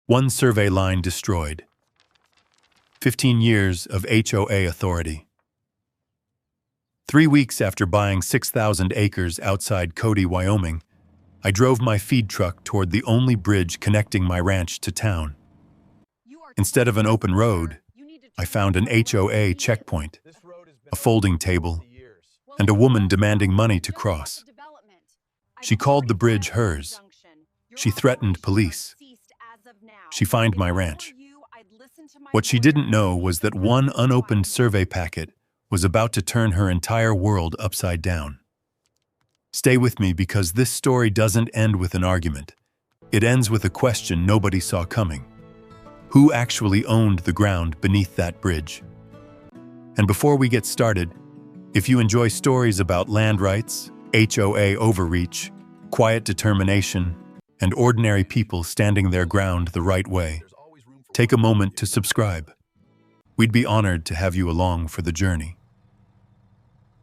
One survey line destroyed. 15 years of HOA authority. 3 weeks after buying 6,000 acres outside Cody, Wyoming, I drove my feed truck toward the only bridge connecting my ranch to town. Instead of an open road, I found an HOA checkpoint, a folding table, and a woman demanding money to cross. She called the bridge hers. She threatened police. She fined my ranch. What she didn't know was that one unopened survey packet was about to turn her entire world upside down. Stay with me because this story doesn't end with an argument. It ends with a question nobody saw coming. Who actually owned the ground beneath that bridge? And before we get started, if you enjoy stories about land rights, HOA overreach, quiet determination, and ordinary people standing their ground the right way, take a moment to subscribe. We'd be honored to have you along for the journey.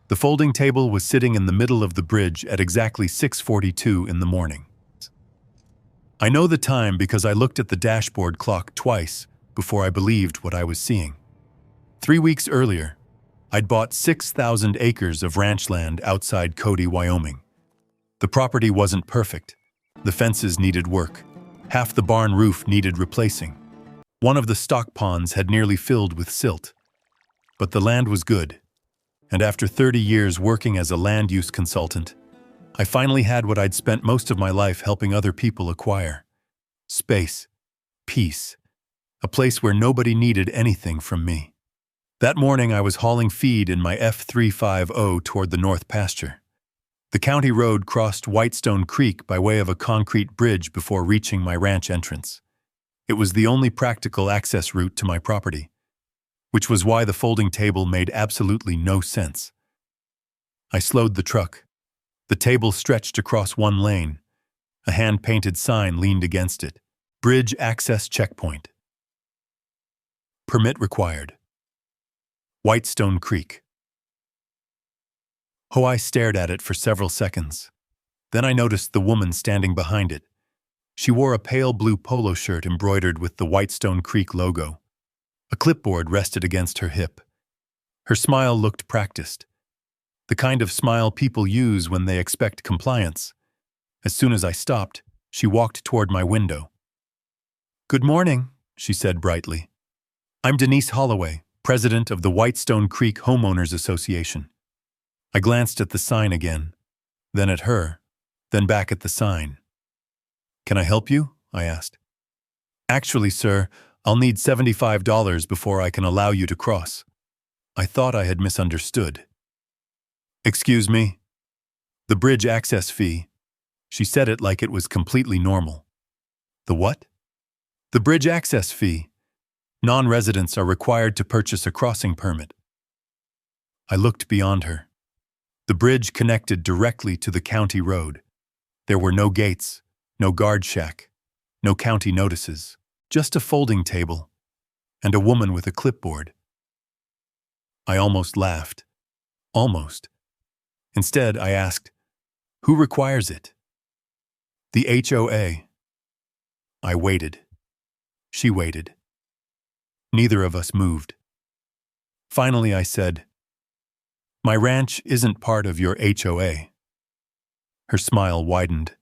The folding table was sitting in the middle of the bridge at exactly 6:42 in the morning. I know the time because I looked at the dashboard clock twice before I believed what I was seeing. 3 weeks earlier, I'd bought 6,000 acres of ranch land outside Cody, Wyoming. The property wasn't perfect. The fences needed work. Half the barn roof needed replacing. One of the stock ponds had nearly filled with silt. But the land was good. And after 30 years working as a land use consultant, I finally had what I'd spent most of my life helping other people acquire. Space. Peace. A place where nobody needed anything from me. That morning I was hauling feed in my F350 toward the north pasture. The county road crossed Whitestone Creek by way of a concrete bridge before reaching my ranch entrance. It was the only practical access route to my property, which was why the folding table made absolutely no sense. I slowed the truck. The table stretched across one lane. A hand-painted sign leaned against it. Bridge access checkpoint. Permit required. Whitestone Creek. I stared at it for several seconds. Then I noticed the woman standing behind it. She wore a pale blue polo shirt embroidered with the Whitestone Creek logo. A clipboard rested against her hip. Her smile looked practiced. The kind of smile people use when they expect compliance. As soon as I stopped, she walked toward my window. "Good morning," she said brightly. "I'm Denise Holloway, president of the Whitestone Creek Homeowners Association." I glanced at the sign again, then at her, then back at the sign. "Can I help you?" I asked. "Actually, sir, I'll need $75 before I can allow you to cross." I thought I had misunderstood. "Excuse me?" "The bridge access fee." She said it like it was completely normal. "The what?" "The bridge access fee. Non-residents are required to purchase a crossing permit." I looked beyond her. The bridge connected directly to the county road. There were no gates, no guard shack, no county notices, just a folding table, and a woman with a clipboard. I almost laughed. Almost. Instead, I asked, "Who requires it?" "The HOA." I waited. She waited. Neither of us moved. Finally, I said, "My ranch isn't part of your HOA." Her smile widened.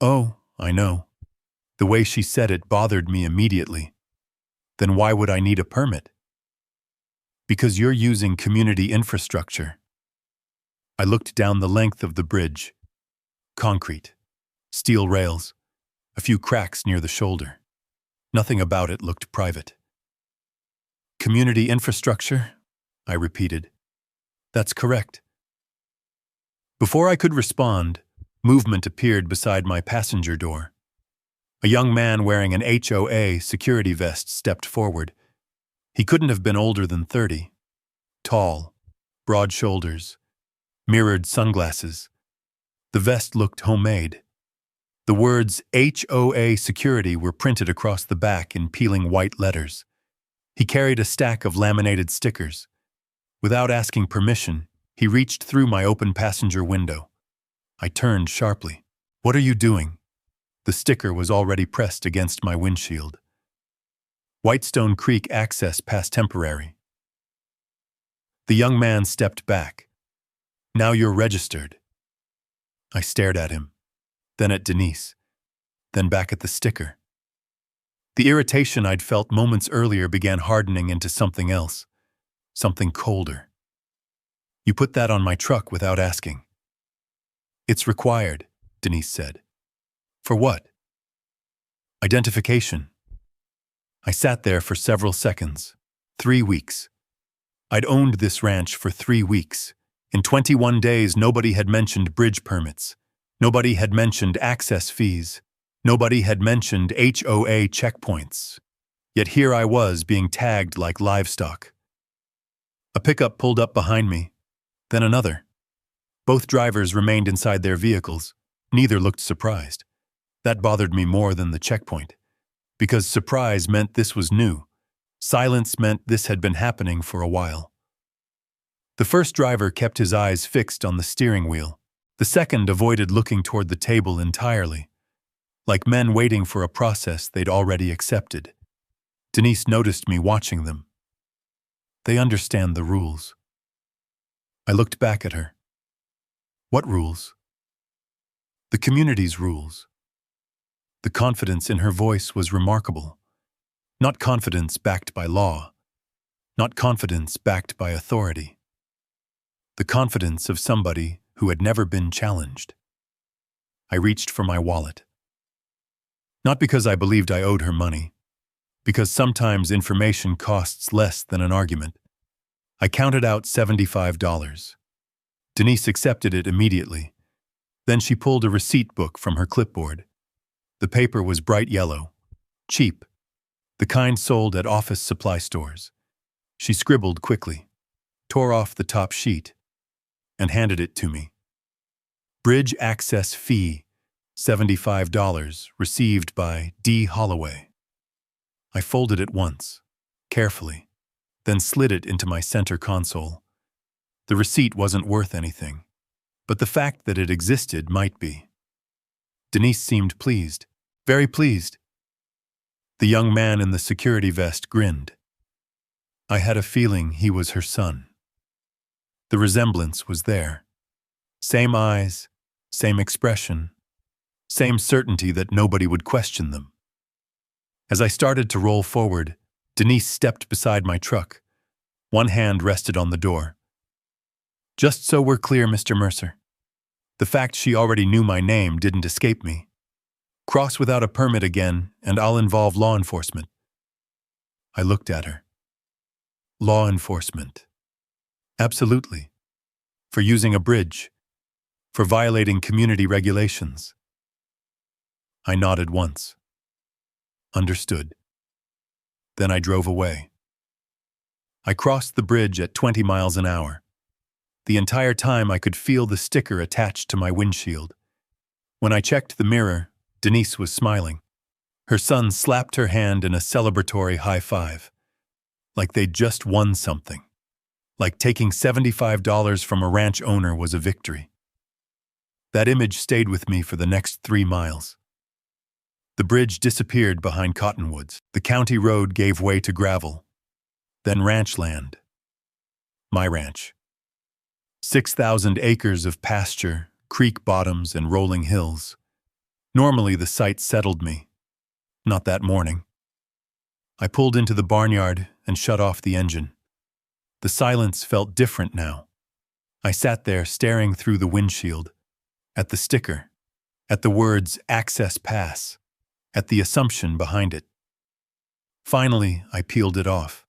"Oh, I know." The way she said it bothered me immediately. "Then why would I need a permit?" "Because you're using community infrastructure." I looked down the length of the bridge. Concrete, steel rails, a few cracks near the shoulder. Nothing about it looked private. "Community infrastructure?" I repeated. "That's correct." Before I could respond, movement appeared beside my passenger door. A young man wearing an HOA security vest stepped forward. He couldn't have been older than 30. Tall, broad shoulders, mirrored sunglasses. The vest looked homemade. The words HOA Security were printed across the back in peeling white letters. He carried a stack of laminated stickers. Without asking permission, he reached through my open passenger window. I turned sharply. "What are you doing?" The sticker was already pressed against my windshield. Whitestone Creek access pass temporary. The young man stepped back. Now you're registered. I stared at him, then at Denise, then back at the sticker. The irritation I'd felt moments earlier began hardening into something else, something colder. You put that on my truck without asking. It's required, Denise said. For what? Identification. I sat there for several seconds. 3 weeks. I'd owned this ranch for 3 weeks. In 21 days, nobody had mentioned bridge permits. Nobody had mentioned access fees. Nobody had mentioned HOA checkpoints. Yet here I was being tagged like livestock. A pickup pulled up behind me, then another. Both drivers remained inside their vehicles. Neither looked surprised. That bothered me more than the checkpoint, because surprise meant this was new. Silence meant this had been happening for a while. The first driver kept his eyes fixed on the steering wheel. The second avoided looking toward the table entirely, like men waiting for a process they'd already accepted. Denise noticed me watching them. They understand the rules. I looked back at her. What rules? The community's rules. The confidence in her voice was remarkable. Not confidence backed by law. Not confidence backed by authority. The confidence of somebody who had never been challenged. I reached for my wallet. Not because I believed I owed her money, because sometimes information costs less than an argument. I counted out $75. Denise accepted it immediately. Then she pulled a receipt book from her clipboard. The paper was bright yellow, cheap, the kind sold at office supply stores. She scribbled quickly, tore off the top sheet, and handed it to me. Bridge access fee, $75, received by D. Holloway. I folded it once, carefully, then slid it into my center console. The receipt wasn't worth anything, but the fact that it existed might be. Denise seemed pleased, very pleased. The young man in the security vest grinned. I had a feeling he was her son. The resemblance was there. Same eyes, same expression, same certainty that nobody would question them. As I started to roll forward, Denise stepped beside my truck. One hand rested on the door. Just so we're clear, Mr. Mercer. The fact she already knew my name didn't escape me. Cross without a permit again, and I'll involve law enforcement. I looked at her. Law enforcement. Absolutely. For using a bridge. For violating community regulations. I nodded once. Understood. Then I drove away. I crossed the bridge at 20 miles an hour. The entire time I could feel the sticker attached to my windshield. When I checked the mirror, Denise was smiling. Her son slapped her hand in a celebratory high five. Like they'd just won something. Like taking $75 from a ranch owner was a victory. That image stayed with me for the next 3 miles. The bridge disappeared behind cottonwoods. The county road gave way to gravel. Then ranch land. My ranch. 6,000 acres of pasture, creek bottoms, and rolling hills. Normally the sight settled me. Not that morning. I pulled into the barnyard and shut off the engine. The silence felt different now. I sat there staring through the windshield, at the sticker, at the words "Access Pass," at the assumption behind it. Finally, I peeled it off.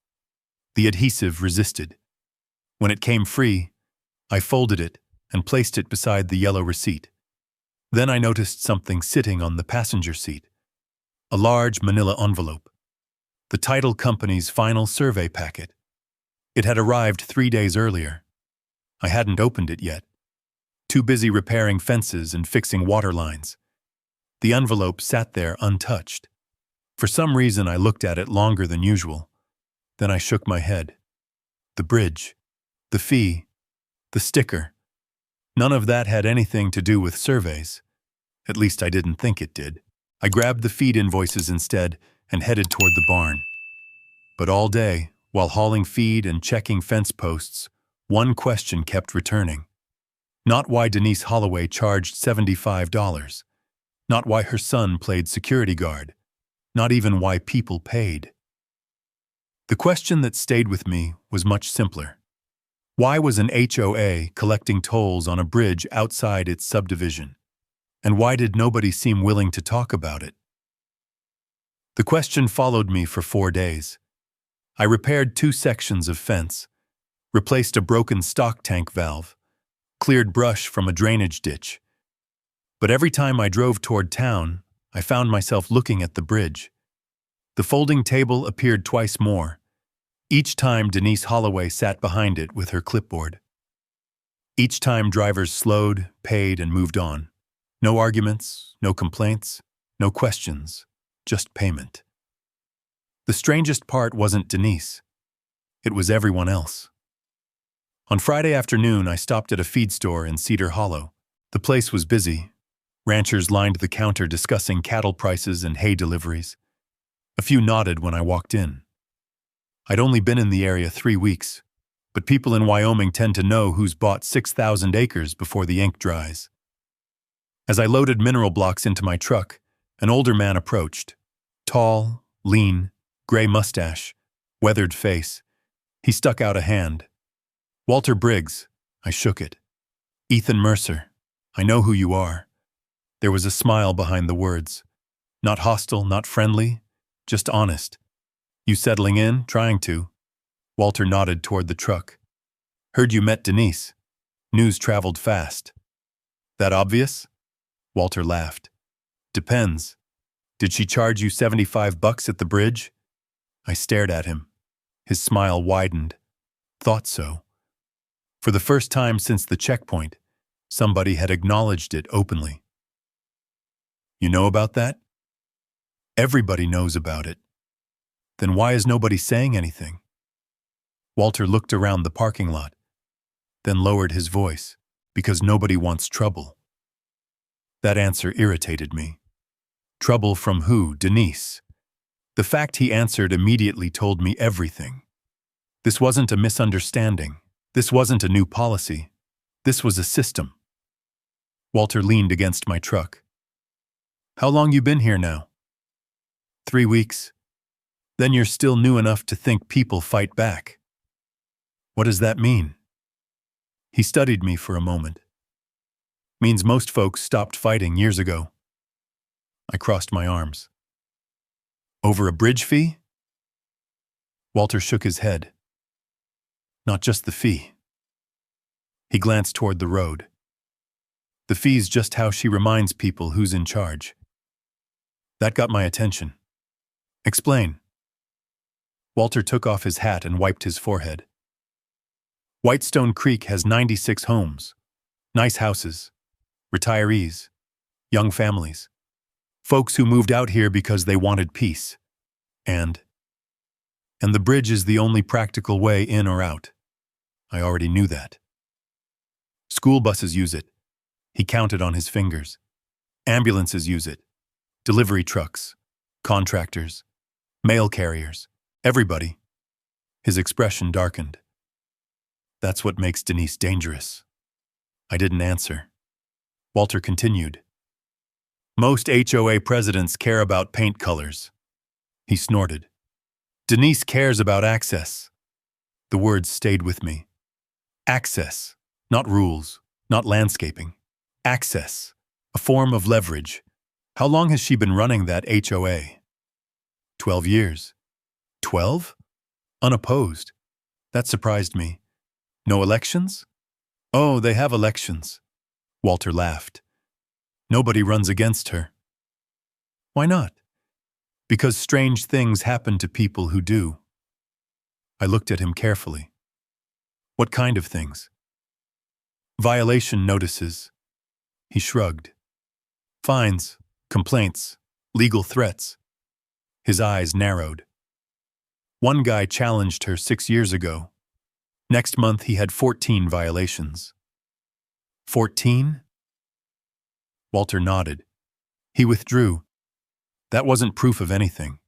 The adhesive resisted. When it came free, I folded it and placed it beside the yellow receipt. Then I noticed something sitting on the passenger seat. A large manila envelope. The title company's final survey packet. It had arrived 3 days earlier. I hadn't opened it yet. Too busy repairing fences and fixing water lines. The envelope sat there untouched. For some reason, I looked at it longer than usual. Then I shook my head. The bridge, the fee, the sticker. None of that had anything to do with surveys. At least I didn't think it did. I grabbed the feed invoices instead and headed toward the barn. But all day, while hauling feed and checking fence posts, one question kept returning. Not why Denise Holloway charged $75. Not why her son played security guard. Not even why people paid. The question that stayed with me was much simpler. Why was an HOA collecting tolls on a bridge outside its subdivision? And why did nobody seem willing to talk about it? The question followed me for 4 days. I repaired 2 sections of fence, replaced a broken stock tank valve, cleared brush from a drainage ditch. But every time I drove toward town, I found myself looking at the bridge. The folding table appeared twice more. Each time Denise Holloway sat behind it with her clipboard. Each time drivers slowed, paid, and moved on. No arguments, no complaints, no questions, just payment. The strangest part wasn't Denise. It was everyone else. On Friday afternoon, I stopped at a feed store in Cedar Hollow. The place was busy. Ranchers lined the counter discussing cattle prices and hay deliveries. A few nodded when I walked in. I'd only been in the area 3 weeks, but people in Wyoming tend to know who's bought 6,000 acres before the ink dries. As I loaded mineral blocks into my truck, an older man approached. Tall, lean, gray mustache, weathered face. He stuck out a hand. "Walter Briggs." I shook it. "Ethan Mercer, I know who you are." There was a smile behind the words. Not hostile, not friendly, just honest. "You settling in, trying to?" Walter nodded toward the truck. "Heard you met Denise. News traveled fast." "That obvious?" Walter laughed. "Depends. Did she charge you $75 at the bridge?" I stared at him. His smile widened. "Thought so." For the first time since the checkpoint, somebody had acknowledged it openly. "You know about that?" "Everybody knows about it." "Then why is nobody saying anything?" Walter looked around the parking lot, then lowered his voice, "Because nobody wants trouble." That answer irritated me. Trouble from who? Denise. The fact he answered immediately told me everything. This wasn't a misunderstanding. This wasn't a new policy. This was a system. Walter leaned against my truck. "How long you been here now?" 3 weeks. "Then you're still new enough to think people fight back." "What does that mean?" He studied me for a moment. "Means most folks stopped fighting years ago." I crossed my arms. "Over a bridge fee?" Walter shook his head. "Not just the fee." He glanced toward the road. "The fee's just how she reminds people who's in charge." That got my attention. "Explain." Walter took off his hat and wiped his forehead. "Whitestone Creek has 96 homes. Nice houses. Retirees. Young families. Folks who moved out here because they wanted peace. And the bridge is the only practical way in or out. I already knew that. School buses use it." He counted on his fingers. "Ambulances use it. Delivery trucks. Contractors. Mail carriers. Everybody." His expression darkened. "That's what makes Denise dangerous." I didn't answer. Walter continued. "Most HOA presidents care about paint colors." He snorted. "Denise cares about access." The words stayed with me. Access, not rules, not landscaping. Access, a form of leverage. How long has she been running that HOA? 12 years. 12? Unopposed. That surprised me. No elections? "Oh, they have elections." Walter laughed. "Nobody runs against her." "Why not?" "Because strange things happen to people who do." I looked at him carefully. "What kind of things?" "Violation notices." He shrugged. "Fines, complaints, legal threats." His eyes narrowed. "One guy challenged her 6 years ago. Next month he had 14 violations." 14? Walter nodded. He withdrew. That wasn't proof of anything.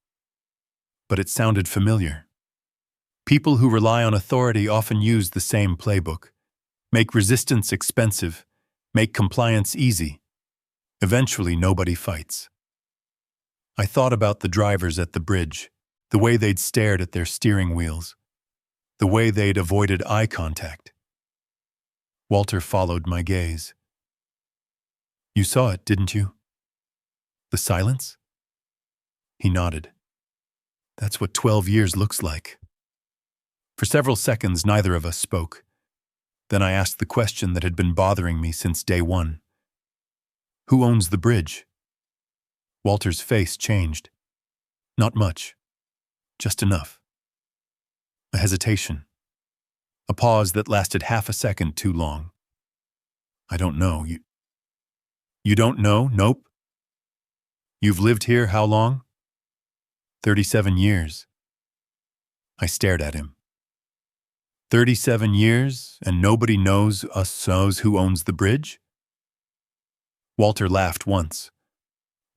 But it sounded familiar. People who rely on authority often use the same playbook. Make resistance expensive, make compliance easy. Eventually, nobody fights. I thought about the drivers at the bridge, the way they'd stared at their steering wheels, the way they'd avoided eye contact. Walter followed my gaze. You saw it, didn't you? The silence? He nodded. That's what 12 years looks like. For several seconds, neither of us spoke. Then I asked the question that had been bothering me since day one. Who owns the bridge? Walter's face changed. Not much. Just enough. A hesitation. A pause that lasted half a second too long. I don't know. You don't know? Nope. You've lived here how long? 37 years. I stared at him. 37 years, and nobody knows who owns the bridge? Walter laughed once.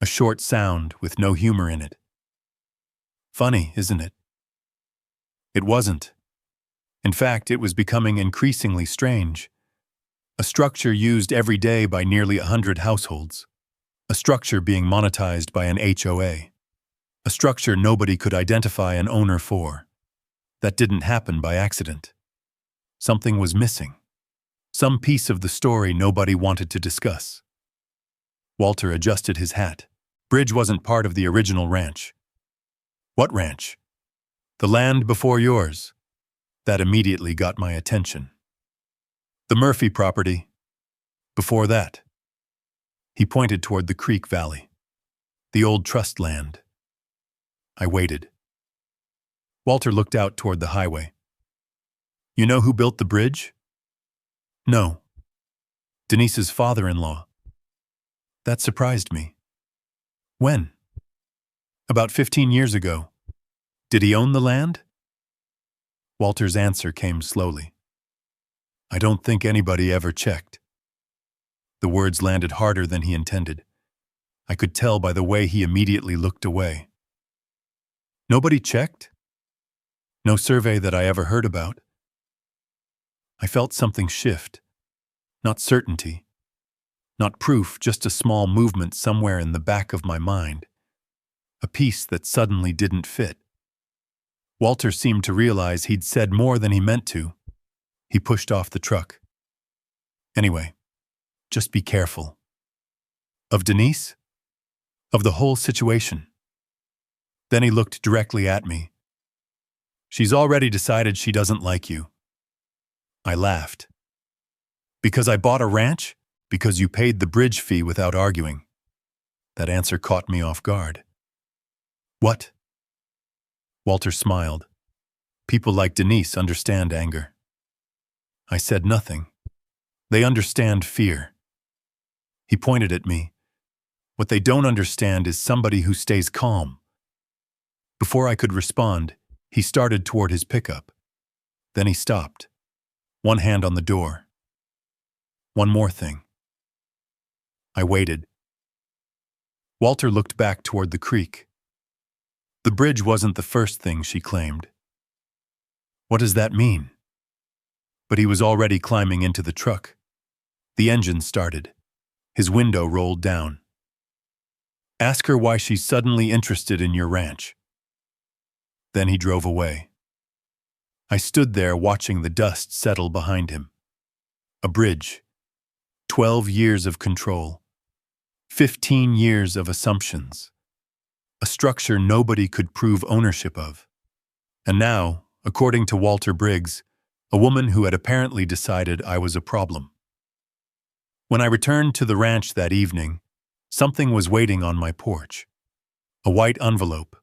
A short sound with no humor in it. Funny, isn't it? It wasn't. In fact, it was becoming increasingly strange. A structure used every day by nearly 100 households. A structure being monetized by an HOA. A structure nobody could identify an owner for. That didn't happen by accident. Something was missing. Some piece of the story nobody wanted to discuss. Walter adjusted his hat. Bridge wasn't part of the original ranch. What ranch? The land before yours. That immediately got my attention. The Murphy property. Before that. He pointed toward the creek valley. The old trust land. I waited. Walter looked out toward the highway. You know who built the bridge? No. Denise's father-in-law. That surprised me. When? About 15 years ago. Did he own the land? Walter's answer came slowly. I don't think anybody ever checked. The words landed harder than he intended. I could tell by the way he immediately looked away. Nobody checked? No survey that I ever heard about. I felt something shift. Not certainty. Not proof, just a small movement somewhere in the back of my mind. A piece that suddenly didn't fit. Walter seemed to realize he'd said more than he meant to. He pushed off the truck. Anyway, just be careful. Of Denise? Of the whole situation. Then he looked directly at me. She's already decided she doesn't like you. I laughed. Because I bought a ranch? Because you paid the bridge fee without arguing. That answer caught me off guard. What? Walter smiled. People like Denise understand anger. I said nothing. They understand fear. He pointed at me. What they don't understand is somebody who stays calm. Before I could respond, he started toward his pickup. Then he stopped. One hand on the door. One more thing. I waited. Walter looked back toward the creek. The bridge wasn't the first thing she claimed. What does that mean? But he was already climbing into the truck. The engine started. His window rolled down. Ask her why she's suddenly interested in your ranch. Then he drove away. I stood there watching the dust settle behind him. A bridge. 12 years of control. 15 years of assumptions. A structure nobody could prove ownership of. And now, according to Walter Briggs, a woman who had apparently decided I was a problem. When I returned to the ranch that evening, something was waiting on my porch. A white envelope,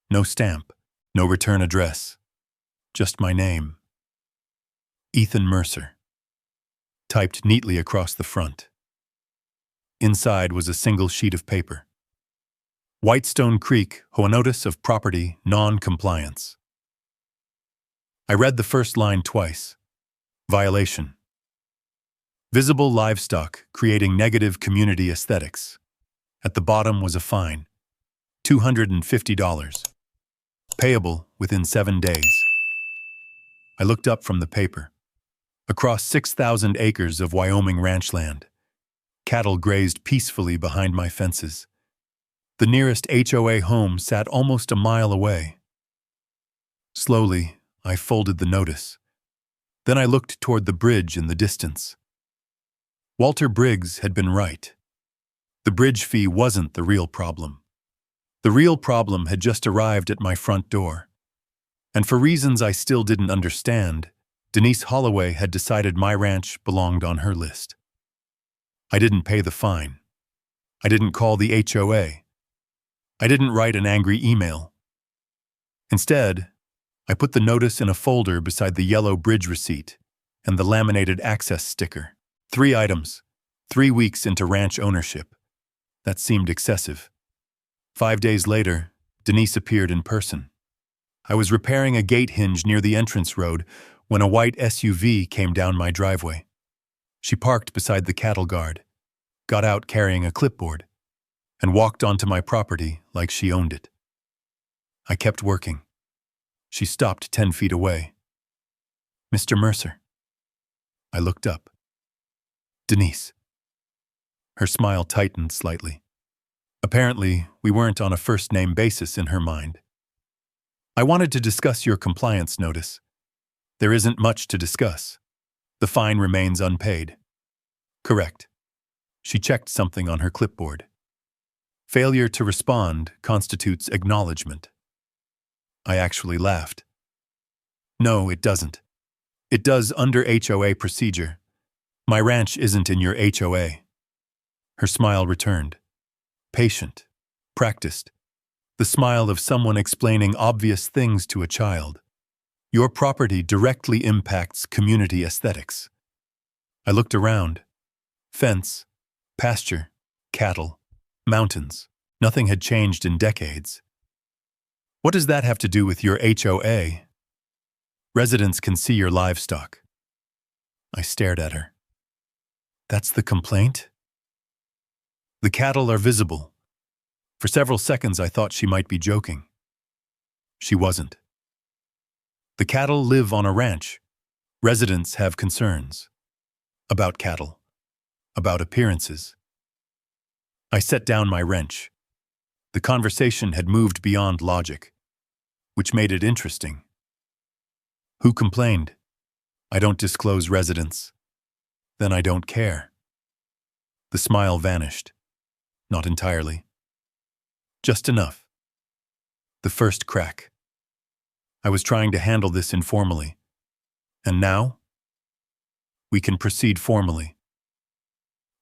no stamp, no return address, just my name. Ethan Mercer. Typed neatly across the front. Inside was a single sheet of paper. Whitestone Creek, HOA notice of property non-compliance. I read the first line twice. Violation. Visible livestock creating negative community aesthetics. At the bottom was a fine. $250. Payable within 7 days. I looked up from the paper. Across 6,000 acres of Wyoming ranch land, cattle grazed peacefully behind my fences. The nearest HOA home sat almost a mile away. Slowly, I folded the notice. Then I looked toward the bridge in the distance. Walter Briggs had been right. The bridge fee wasn't the real problem. The real problem had just arrived at my front door. And for reasons I still didn't understand, Denise Holloway had decided my ranch belonged on her list. I didn't pay the fine. I didn't call the HOA. I didn't write an angry email. Instead, I put the notice in a folder beside the yellow bridge receipt and the laminated access sticker. 3 items, 3 weeks into ranch ownership. That seemed excessive. 5 days later, Denise appeared in person. I was repairing a gate hinge near the entrance road when a white SUV came down my driveway. She parked beside the cattle guard, got out carrying a clipboard, and walked onto my property like she owned it. I kept working. She stopped 10 feet away. "Mr. Mercer." I looked up. "Denise." Her smile tightened slightly. Apparently, we weren't on a first-name basis in her mind. "I wanted to discuss your compliance notice. There isn't much to discuss. The fine remains unpaid." "Correct." She checked something on her clipboard. "Failure to respond constitutes acknowledgement." I actually laughed. "No, it doesn't. It does under HOA procedure. My ranch isn't in your HOA." Her smile returned. Patient, practiced. The smile of someone explaining obvious things to a child. "Your property directly impacts community aesthetics." I looked around. Fence, pasture, cattle, mountains. Nothing had changed in decades. "What does that have to do with your HOA?" "Residents can see your livestock." I stared at her. "That's the complaint?" "The cattle are visible." For several seconds I thought she might be joking. She wasn't. "The cattle live on a ranch. Residents have concerns. About cattle. About appearances." I set down my wrench. The conversation had moved beyond logic, which made it interesting. "Who complained?" "I don't disclose residents." "Then I don't care." The smile vanished. Not entirely. Just enough. The first crack. I was trying to handle this informally. And now? "We can proceed formally."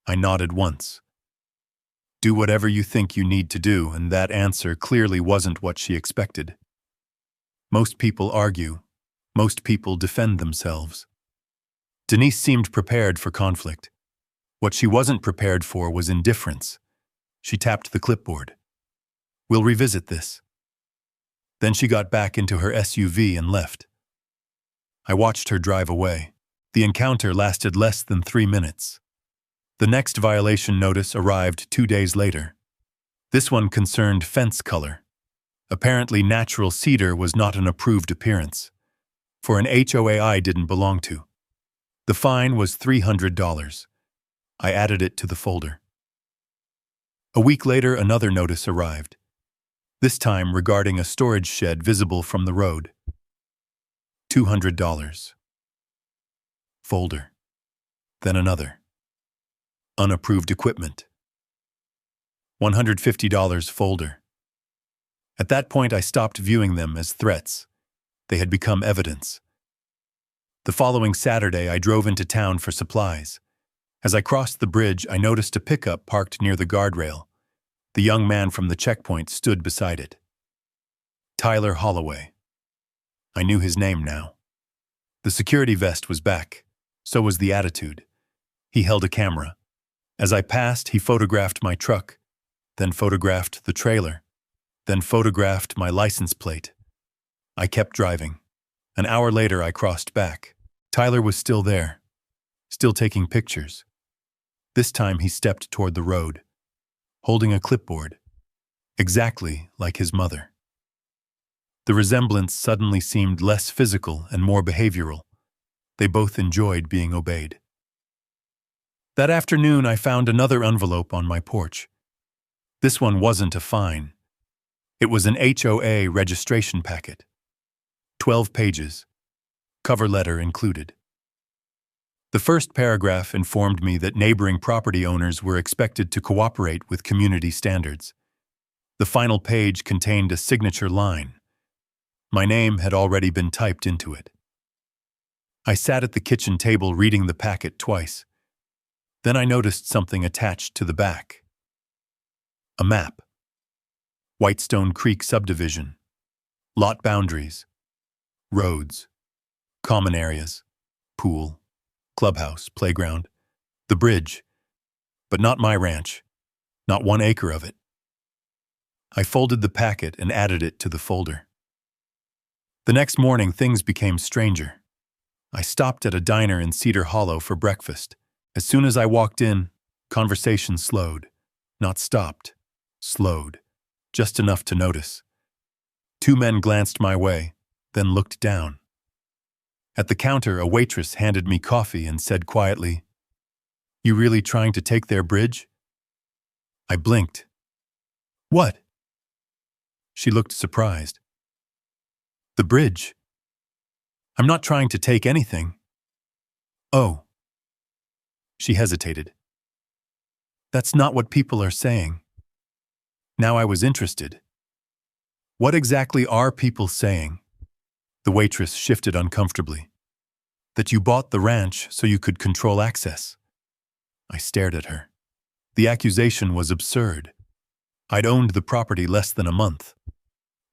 I nodded once. "Do whatever you think you need to do," and that answer clearly wasn't what she expected. Most people argue. Most people defend themselves. Denise seemed prepared for conflict. What she wasn't prepared for was indifference. She tapped the clipboard. "We'll revisit this." Then she got back into her SUV and left. I watched her drive away. The encounter lasted less than 3 minutes. The next violation notice arrived 2 days later. This one concerned fence color. Apparently, natural cedar was not an approved appearance, for an HOA I didn't belong to. The fine was $300. I added it to the folder. A week later, another notice arrived, this time regarding a storage shed visible from the road. $200. Folder. Then another. Unapproved equipment. $150 folder. At that point, I stopped viewing them as threats. They had become evidence. The following Saturday, I drove into town for supplies. As I crossed the bridge, I noticed a pickup parked near the guardrail. The young man from the checkpoint stood beside it. Tyler Holloway. I knew his name now. The security vest was back. So was the attitude. He held a camera. As I passed, he photographed my truck, then photographed the trailer, then photographed my license plate. I kept driving. An hour later, I crossed back. Tyler was still there, still taking pictures. This time, he stepped toward the road, holding a clipboard, exactly like his mother. The resemblance suddenly seemed less physical and more behavioral. They both enjoyed being obeyed. That afternoon, I found another envelope on my porch. This one wasn't a fine. It was an HOA registration packet. 12 pages. Cover letter included. The first paragraph informed me that neighboring property owners were expected to cooperate with community standards. The final page contained a signature line. My name had already been typed into it. I sat at the kitchen table reading the packet twice. Then I noticed something attached to the back. A map. Whitestone Creek subdivision. Lot boundaries. Roads. Common areas. Pool. Clubhouse. Playground. The bridge. But not my ranch. Not 1 acre of it. I folded the packet and added it to the folder. The next morning, things became stranger. I stopped at a diner in Cedar Hollow for breakfast. As soon as I walked in, conversation slowed. Not stopped. Slowed. Just enough to notice. 2 men glanced my way, then looked down. At the counter, a waitress handed me coffee and said quietly, "You really trying to take their bridge?" I blinked. "What?" She looked surprised. "The bridge. I'm not trying to take anything." "Oh." She hesitated. "That's not what people are saying." Now I was interested. "What exactly are people saying?" The waitress shifted uncomfortably. "That you bought the ranch so you could control access." I stared at her. The accusation was absurd. I'd owned the property less than a month.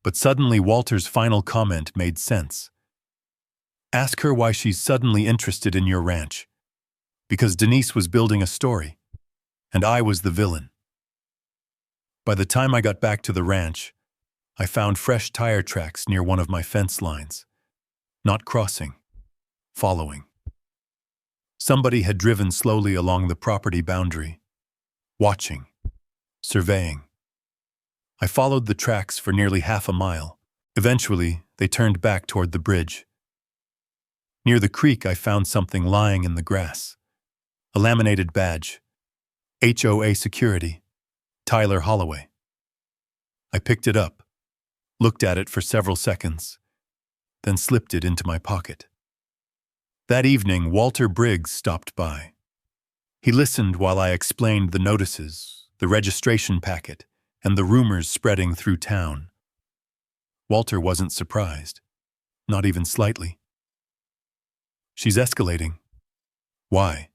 But suddenly Walter's final comment made sense. "Ask her why she's suddenly interested in your ranch." Because Denise was building a story, and I was the villain. By the time I got back to the ranch, I found fresh tire tracks near one of my fence lines. Not crossing, following. Somebody had driven slowly along the property boundary, watching, surveying. I followed the tracks for nearly half a mile. Eventually, they turned back toward the bridge. Near the creek, I found something lying in the grass. A laminated badge. HOA Security. Tyler Holloway. I picked it up, looked at it for several seconds, then slipped it into my pocket. That evening, Walter Briggs stopped by. He listened while I explained the notices, the registration packet, and the rumors spreading through town. Walter wasn't surprised, not even slightly. "She's escalating." "Why?"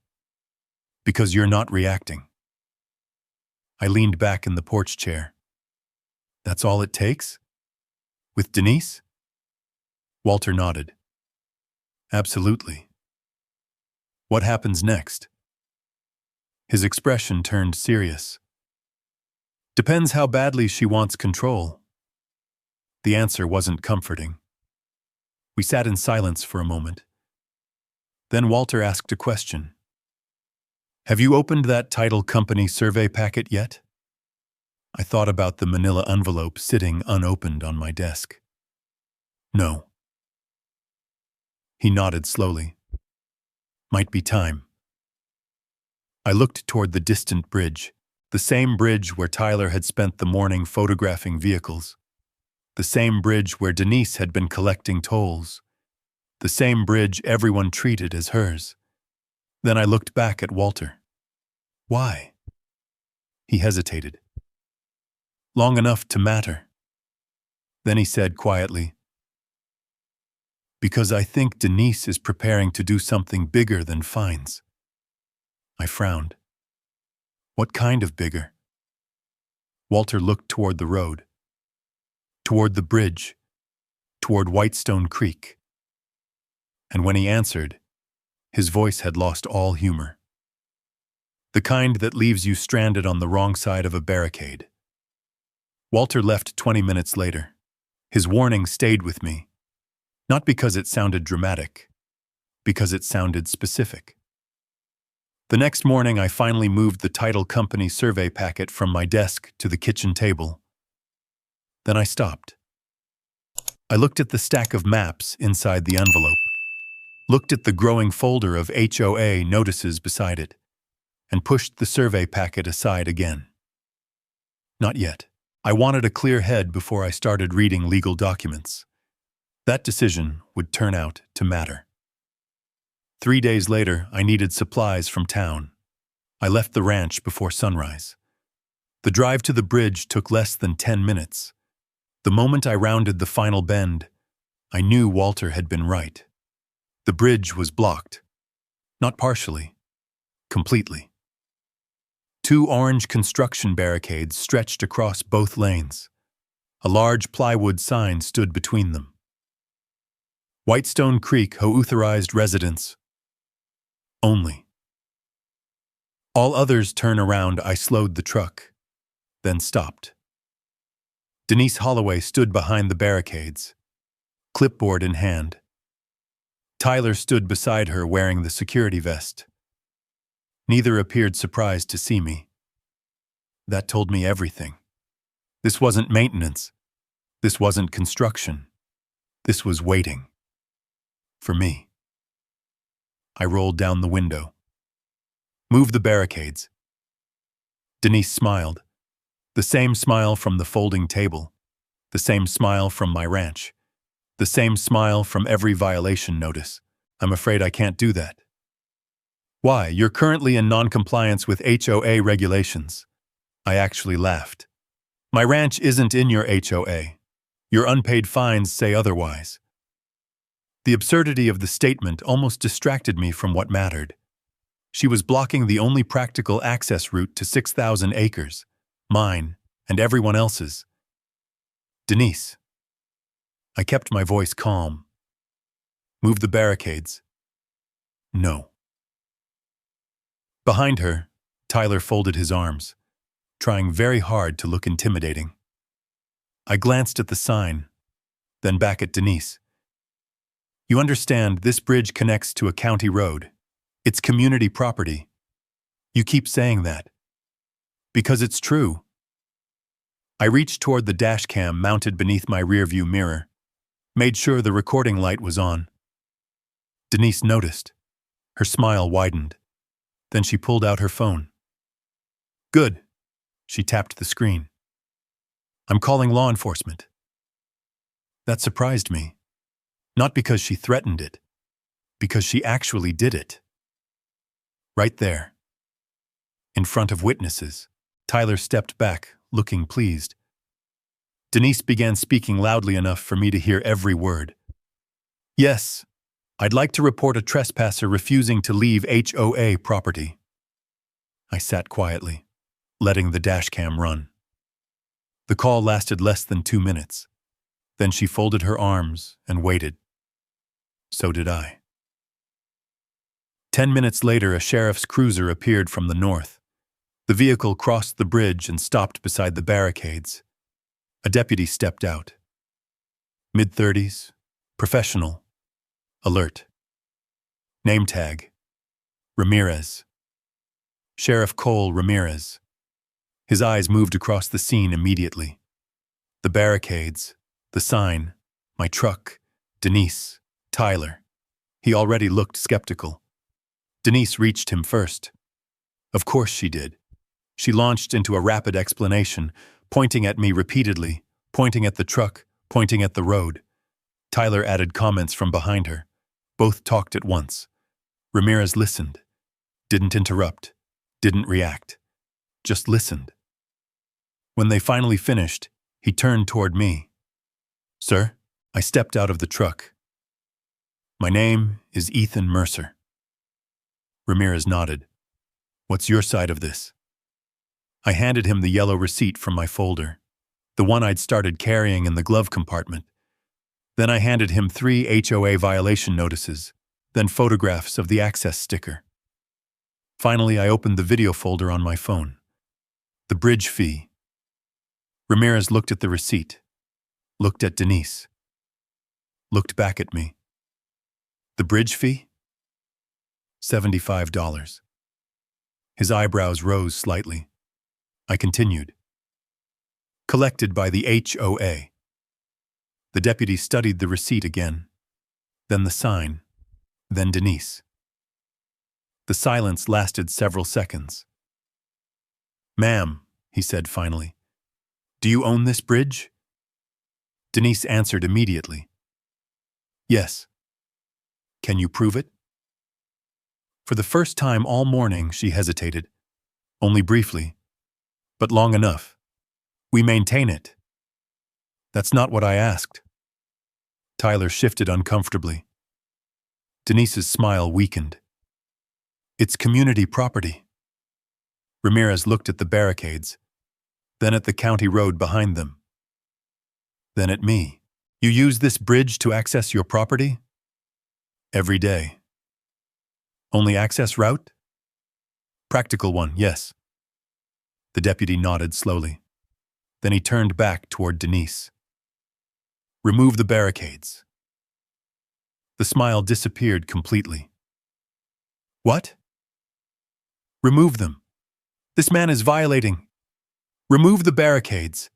"Because you're not reacting." I leaned back in the porch chair. "That's all it takes? With Denise?" Walter nodded. "Absolutely." "What happens next?" His expression turned serious. "Depends how badly she wants control." The answer wasn't comforting. We sat in silence for a moment. Then Walter asked a question. "Have you opened that title company survey packet yet?" I thought about the manila envelope sitting unopened on my desk. "No." He nodded slowly. "Might be time." I looked toward the distant bridge, the same bridge where Tyler had spent the morning photographing vehicles, the same bridge where Denise had been collecting tolls, the same bridge everyone treated as hers. Then I looked back at Walter. "Why?" He hesitated. "Long enough to matter." Then he said quietly, "Because I think Denise is preparing to do something bigger than fines." I frowned. "What kind of bigger?" Walter looked toward the road, toward the bridge, toward Whitestone Creek. And when he answered, his voice had lost all humor. The kind that leaves you stranded on the wrong side of a barricade. Walter left 20 minutes later. His warning stayed with me, not because it sounded dramatic, because it sounded specific. The next morning, I finally moved the title company survey packet from my desk to the kitchen table. Then I stopped. I looked at the stack of maps inside the envelope, looked at the growing folder of HOA notices beside it, and pushed the survey packet aside again. Not yet. I wanted a clear head before I started reading legal documents. That decision would turn out to matter. 3 days later, I needed supplies from town. I left the ranch before sunrise. The drive to the bridge took less than 10 minutes. The moment I rounded the final bend, I knew Walter had been right. The bridge was blocked. Not partially, completely. 2 orange construction barricades stretched across both lanes. A large plywood sign stood between them. Whitestone Creek HOA residents only. All others turn around. I slowed the truck, then stopped. Denise Holloway stood behind the barricades, clipboard in hand. Tyler stood beside her wearing the security vest. Neither appeared surprised to see me. That told me everything. This wasn't maintenance. This wasn't construction. This was waiting. For me. I rolled down the window. Move the barricades. Denise smiled. The same smile from the folding table. The same smile from my ranch. The same smile from every violation notice. I'm afraid I can't do that. Why? You're currently in non-compliance with HOA regulations. I actually laughed. My ranch isn't in your HOA. Your unpaid fines say otherwise. The absurdity of the statement almost distracted me from what mattered. She was blocking the only practical access route to 6,000 acres, mine and everyone else's. Denise. I kept my voice calm. Move the barricades. No. Behind her, Tyler folded his arms, trying very hard to look intimidating. I glanced at the sign, then back at Denise. You understand, this bridge connects to a county road. It's community property. You keep saying that. Because it's true. I reached toward the dash cam mounted beneath my rearview mirror, made sure the recording light was on. Denise noticed. Her smile widened. Then she pulled out her phone. Good. She tapped the screen. I'm calling law enforcement. That surprised me. Not because she threatened it, because she actually did it. Right there. In front of witnesses, Tyler stepped back, looking pleased. Denise began speaking loudly enough for me to hear every word. Yes, I'd like to report a trespasser refusing to leave HOA property. I sat quietly, letting the dashcam run. The call lasted less than 2 minutes. Then she folded her arms and waited. So did I. 10 minutes later, a sheriff's cruiser appeared from the north. The vehicle crossed the bridge and stopped beside the barricades. A deputy stepped out. Mid-30s, professional, alert. Name tag, Ramirez. Sheriff Cole Ramirez. His eyes moved across the scene immediately. The barricades, the sign, my truck, Denise, Tyler. He already looked skeptical. Denise reached him first. Of course she did. She launched into a rapid explanation, pointing at me repeatedly, pointing at the truck, pointing at the road. Tyler added comments from behind her. Both talked at once. Ramirez listened. Didn't interrupt. Didn't react. Just listened. When they finally finished, he turned toward me. Sir, I stepped out of the truck. My name is Ethan Mercer. Ramirez nodded. What's your side of this? I handed him the yellow receipt from my folder, the one I'd started carrying in the glove compartment. Then I handed him 3 HOA violation notices, then photographs of the access sticker. Finally, I opened the video folder on my phone. The bridge fee. Ramirez looked at the receipt, looked at Denise, looked back at me. The bridge fee? $75. His eyebrows rose slightly. I continued. Collected by the HOA. The deputy studied the receipt again, then the sign, then Denise. The silence lasted several seconds. "Ma'am," he said finally, "do you own this bridge?" Denise answered immediately. "Yes." "Can you prove it?" For the first time all morning she hesitated, only briefly, but long enough. "We maintain it." "That's not what I asked." Tyler shifted uncomfortably. Denise's smile weakened. "It's community property." Ramirez looked at the barricades, then at the county road behind them, then at me. "You use this bridge to access your property?" "Every day." "Only access route?" "Practical one, yes." The deputy nodded slowly. Then he turned back toward Denise. "Remove the barricades." The smile disappeared completely. "What?" "Remove them. This man is violating. Remove the barricades."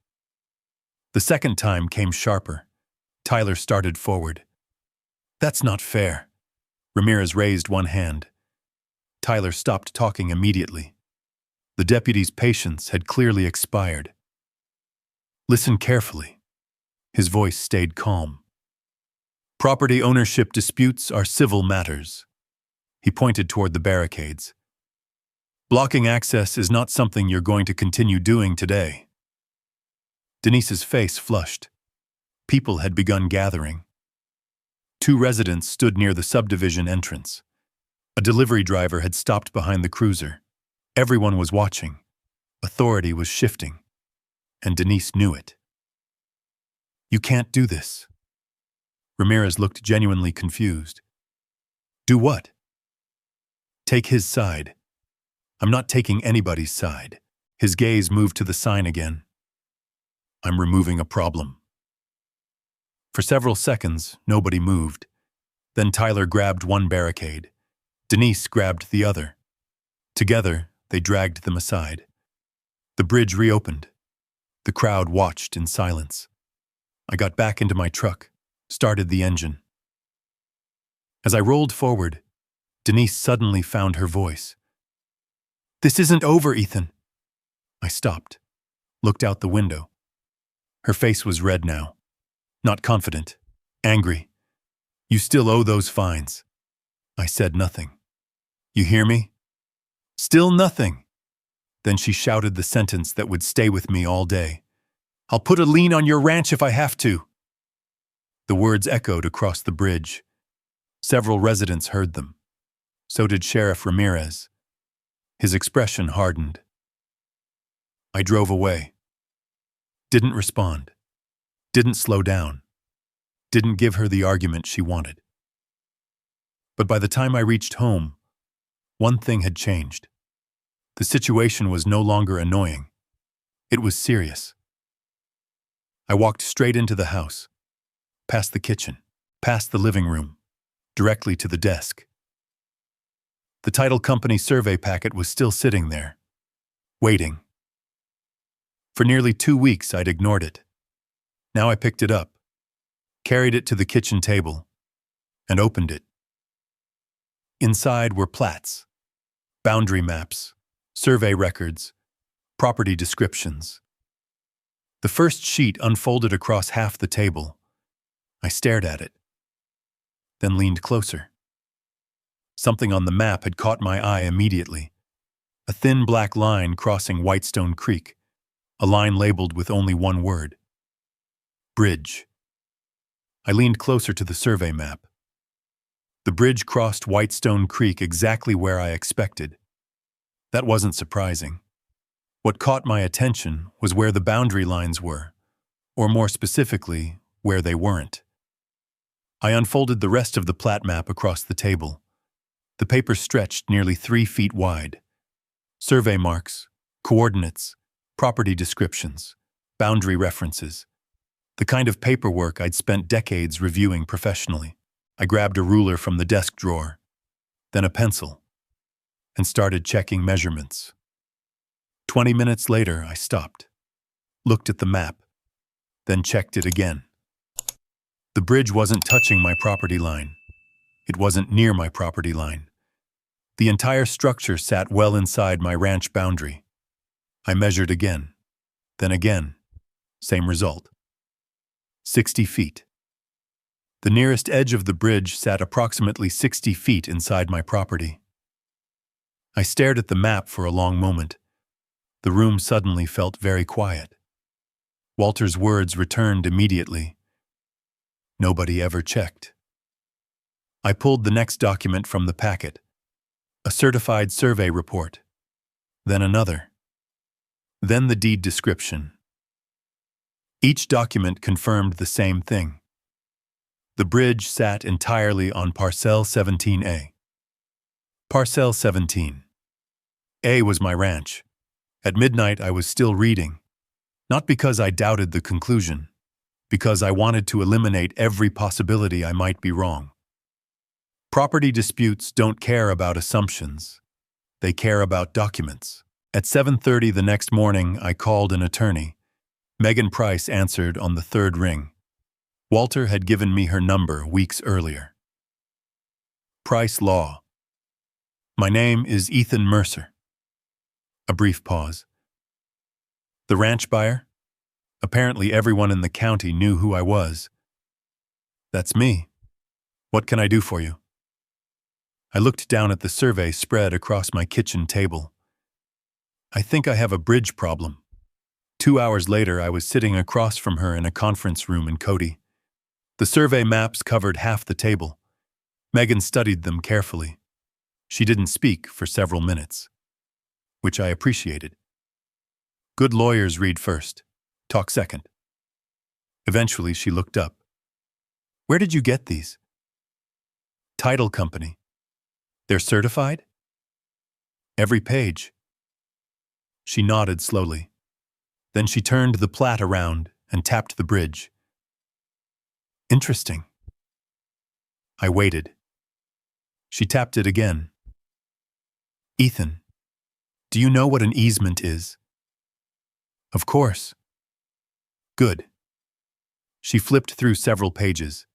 The second time came sharper. Tyler started forward. "That's not fair." Ramirez raised one hand. Tyler stopped talking immediately. The deputy's patience had clearly expired. "Listen carefully." His voice stayed calm. "Property ownership disputes are civil matters." He pointed toward the barricades. "Blocking access is not something you're going to continue doing today." Denise's face flushed. People had begun gathering. 2 residents stood near the subdivision entrance. A delivery driver had stopped behind the cruiser. Everyone was watching. Authority was shifting. And Denise knew it. "You can't do this." Ramirez looked genuinely confused. "Do what?" "Take his side." "I'm not taking anybody's side." His gaze moved to the sign again. "I'm removing a problem." For several seconds, nobody moved. Then Tyler grabbed one barricade. Denise grabbed the other. Together, they dragged them aside. The bridge reopened. The crowd watched in silence. I got back into my truck, started the engine. As I rolled forward, Denise suddenly found her voice. "This isn't over, Ethan." I stopped, looked out the window. Her face was red now. Not confident, angry. "You still owe those fines." I said nothing. "You hear me? Still nothing." Then she shouted the sentence that would stay with me all day. "I'll put a lien on your ranch if I have to." The words echoed across the bridge. Several residents heard them. So did Sheriff Ramirez. His expression hardened. I drove away. Didn't respond. Didn't slow down. Didn't give her the argument she wanted. But by the time I reached home, one thing had changed. The situation was no longer annoying. It was serious. I walked straight into the house, past the kitchen, past the living room, directly to the desk. The title company survey packet was still sitting there, waiting. For nearly 2 weeks, I'd ignored it. Now I picked it up, carried it to the kitchen table, and opened it. Inside were plats, boundary maps, survey records, property descriptions. The first sheet unfolded across half the table. I stared at it, then leaned closer. Something on the map had caught my eye immediately. A thin black line crossing Whitestone Creek, a line labeled with only one word. Bridge. I leaned closer to the survey map. The bridge crossed Whitestone Creek exactly where I expected. That wasn't surprising. What caught my attention was where the boundary lines were, or more specifically, where they weren't. I unfolded the rest of the plat map across the table. The paper stretched nearly 3 feet wide. Survey marks, coordinates, property descriptions, boundary references. The kind of paperwork I'd spent decades reviewing professionally. I grabbed a ruler from the desk drawer, then a pencil, and started checking measurements. 20 minutes later, I stopped, looked at the map, then checked it again. The bridge wasn't touching my property line. It wasn't near my property line. The entire structure sat well inside my ranch boundary. I measured again, then again. Same result. 60 feet. The nearest edge of the bridge sat approximately 60 feet inside my property. I stared at the map for a long moment. The room suddenly felt very quiet. Walter's words returned immediately. Nobody ever checked. I pulled the next document from the packet. A certified survey report. Then another. Then the deed description. Each document confirmed the same thing. The bridge sat entirely on Parcel 17A. Parcel 17. A was my ranch. At midnight I was still reading. Not because I doubted the conclusion, because I wanted to eliminate every possibility I might be wrong. Property disputes don't care about assumptions. They care about documents. At 7:30 the next morning, I called an attorney. Megan Price answered on the third ring. Walter had given me her number weeks earlier. Price Law. My name is Ethan Mercer. A brief pause. The ranch buyer? Apparently everyone in the county knew who I was. That's me. What can I do for you? I looked down at the survey spread across my kitchen table. I think I have a bridge problem. 2 hours later, I was sitting across from her in a conference room in Cody. The survey maps covered half the table. Megan studied them carefully. She didn't speak for several minutes, which I appreciated. Good lawyers read first, talk second. Eventually, she looked up. Where did you get these? Title company. They're certified? Every page. She nodded slowly. Then she turned the plat around and tapped the bridge. Interesting. I waited. She tapped it again. Ethan, do you know what an easement is? Of course. Good. She flipped through several pages.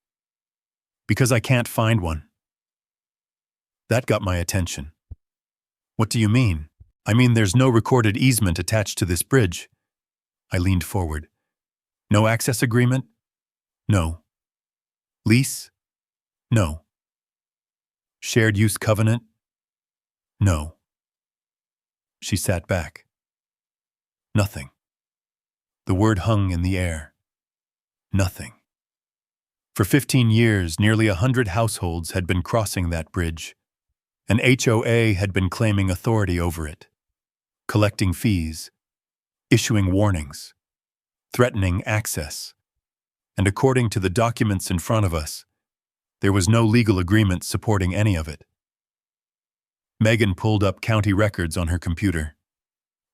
Because I can't find one. That got my attention. What do you mean? I mean there's no recorded easement attached to this bridge. I leaned forward. No access agreement? No. Lease? No. Shared use covenant? No. She sat back. Nothing. The word hung in the air. Nothing. For 15 years, nearly 100 households had been crossing that bridge. An HOA had been claiming authority over it, collecting fees, issuing warnings, threatening access. And according to the documents in front of us, there was no legal agreement supporting any of it. Megan pulled up county records on her computer.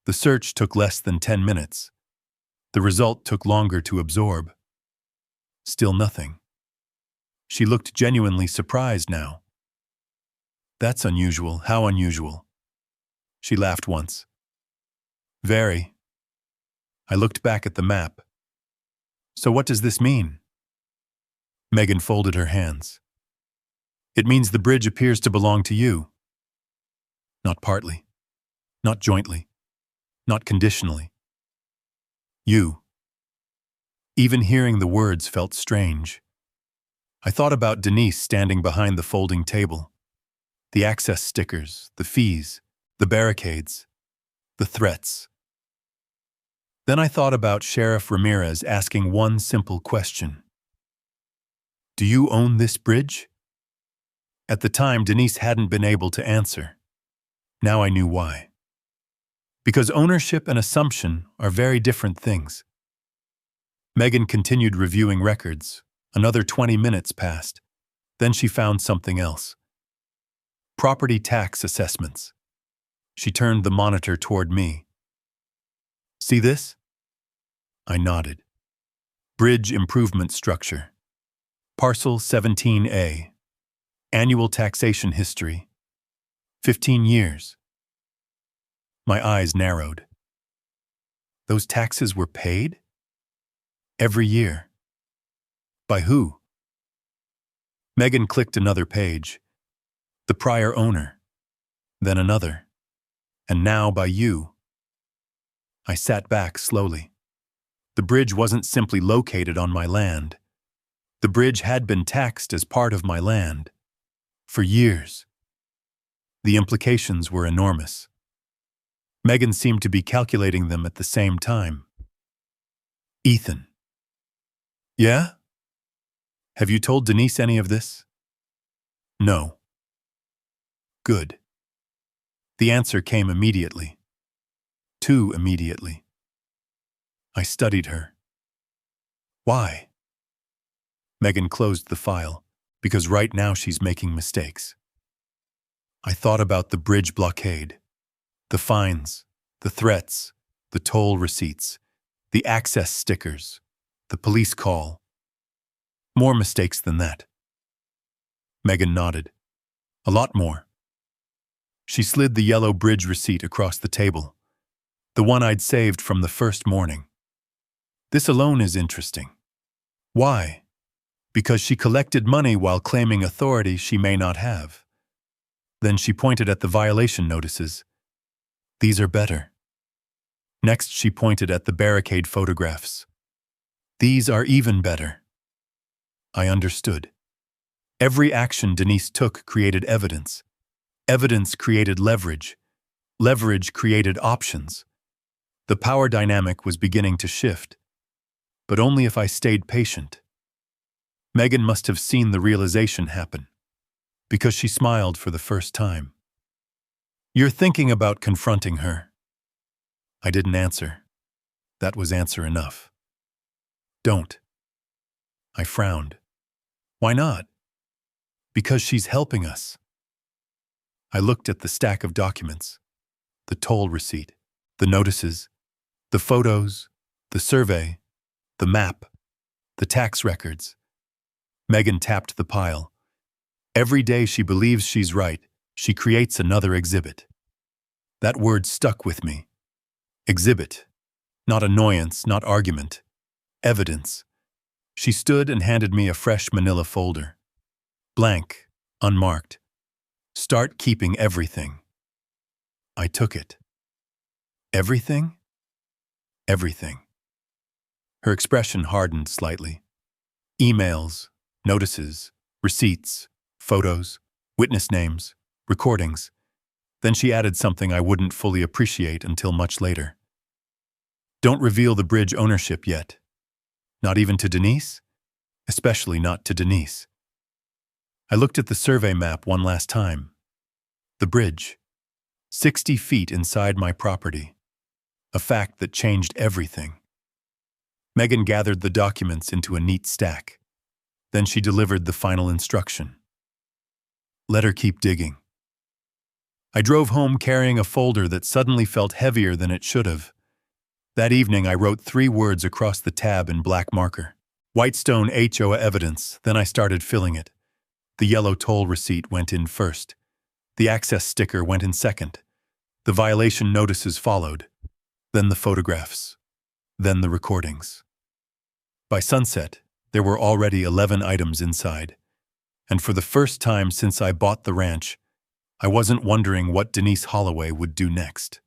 The search took less than 10 minutes. The result took longer to absorb. Still nothing. She looked genuinely surprised now. That's unusual. How unusual? She laughed once. Very. I looked back at the map. So what does this mean? Megan folded her hands. It means the bridge appears to belong to you. Not partly. Not jointly. Not conditionally. You. Even hearing the words felt strange. I thought about Denise standing behind the folding table. The access stickers, the fees, the barricades, the threats. Then I thought about Sheriff Ramirez asking one simple question. Do you own this bridge? At the time, Denise hadn't been able to answer. Now I knew why. Because ownership and assumption are very different things. Megan continued reviewing records. Another 20 minutes passed. Then she found something else. Property tax assessments. She turned the monitor toward me. See this? I nodded. Bridge improvement structure. Parcel 17A. Annual taxation history. 15 years. My eyes narrowed. Those taxes were paid? Every year. By who? Megan clicked another page. The prior owner. Then another. And now by you. I sat back slowly. The bridge wasn't simply located on my land. The bridge had been taxed as part of my land. For years. The implications were enormous. Megan seemed to be calculating them at the same time. Ethan. Yeah? Have you told Denise any of this? No. Good. The answer came immediately. Too immediately. I studied her. Why? Megan closed the file, because right now she's making mistakes. I thought about the bridge blockade, the fines, the threats, the toll receipts, the access stickers, the police call. More mistakes than that. Megan nodded. A lot more. She slid the yellow bridge receipt across the table, the one I'd saved from the first morning. This alone is interesting. Why? Because she collected money while claiming authority she may not have. Then she pointed at the violation notices. These are better. Next, she pointed at the barricade photographs. These are even better. I understood. Every action Denise took created evidence. Evidence created leverage. Leverage created options. The power dynamic was beginning to shift. But only if I stayed patient. Megan must have seen the realization happen, because she smiled for the first time. You're thinking about confronting her. I didn't answer. That was answer enough. Don't. I frowned. Why not? Because she's helping us. I looked at the stack of documents, the toll receipt, the notices, the photos, the survey, the map, the tax records. Megan tapped the pile. Every day she believes she's right, she creates another exhibit. That word stuck with me. Exhibit. Not annoyance, not argument. Evidence. She stood and handed me a fresh manila folder. Blank, unmarked. Start keeping everything. I took it. Everything? Everything. Her expression hardened slightly. Emails, notices, receipts, photos, witness names, recordings. Then she added something I wouldn't fully appreciate until much later. Don't reveal the bridge ownership yet. Not even to Denise? Especially not to Denise. I looked at the survey map one last time. The bridge. 60 feet inside my property. A fact that changed everything. Megan gathered the documents into a neat stack. Then she delivered the final instruction. Let her keep digging. I drove home carrying a folder that suddenly felt heavier than it should have. That evening I wrote 3 words across the tab in black marker. Whitestone HOA evidence, then I started filling it. The yellow toll receipt went in first. The access sticker went in second. The violation notices followed. Then the photographs. Then the recordings. By sunset, there were already 11 items inside. And for the first time since I bought the ranch, I wasn't wondering what Denise Holloway would do next.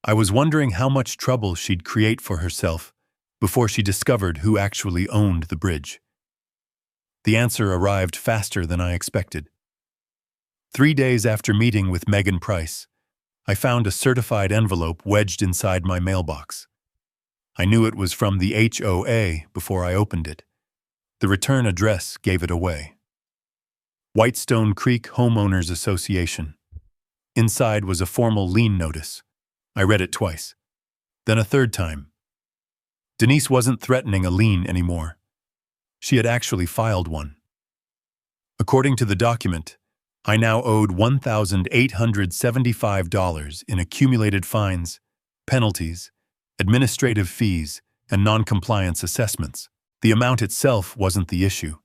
I was wondering how much trouble she'd create for herself before she discovered who actually owned the bridge. The answer arrived faster than I expected. 3 days after meeting with Megan Price, I found a certified envelope wedged inside my mailbox. I knew it was from the HOA before I opened it. The return address gave it away. Whitestone Creek Homeowners Association. Inside was a formal lien notice. I read it twice. Then a third time. Denise wasn't threatening a lien anymore. She had actually filed one. According to the document, I now owed $1,875 in accumulated fines, penalties, administrative fees, and non-compliance assessments. The amount itself wasn't the issue.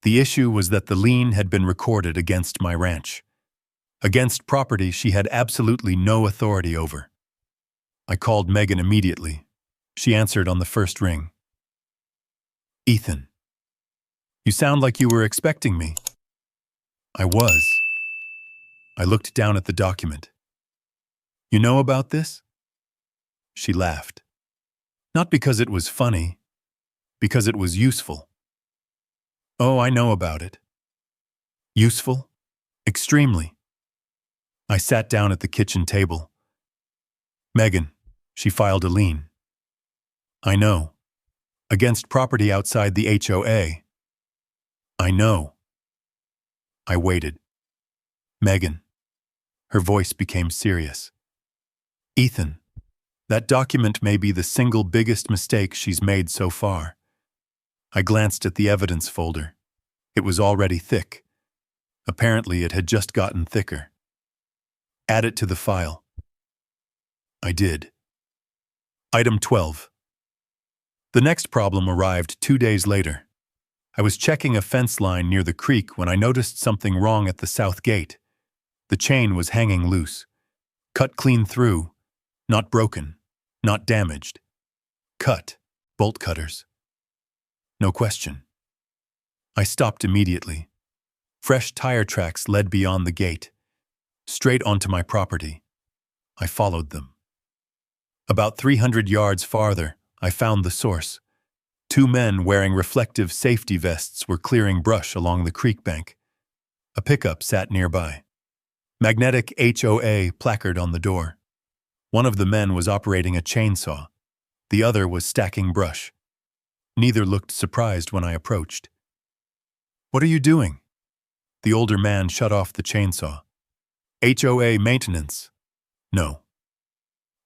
The issue was that the lien had been recorded against my ranch, against property she had absolutely no authority over. I called Megan immediately. She answered on the first ring. Ethan. You sound like you were expecting me. I was. I looked down at the document. You know about this? She laughed. Not because it was funny, because it was useful. Oh, I know about it. Useful? Extremely. I sat down at the kitchen table. Megan, she filed a lien. I know. Against property outside the HOA. I know. I waited. Megan. Her voice became serious. Ethan, that document may be the single biggest mistake she's made so far. I glanced at the evidence folder. It was already thick. Apparently, it had just gotten thicker. Add it to the file. I did. Item 12. The next problem arrived 2 days later. I was checking a fence line near the creek when I noticed something wrong at the south gate. The chain was hanging loose. Cut clean through. Not broken. Not damaged. Cut. Bolt cutters. No question. I stopped immediately. Fresh tire tracks led beyond the gate, straight onto my property. I followed them. About 300 yards farther, I found the source. 2 men wearing reflective safety vests were clearing brush along the creek bank. A pickup sat nearby. Magnetic HOA placard on the door. One of the men was operating a chainsaw. The other was stacking brush. Neither looked surprised when I approached. What are you doing? The older man shut off the chainsaw. HOA maintenance. No.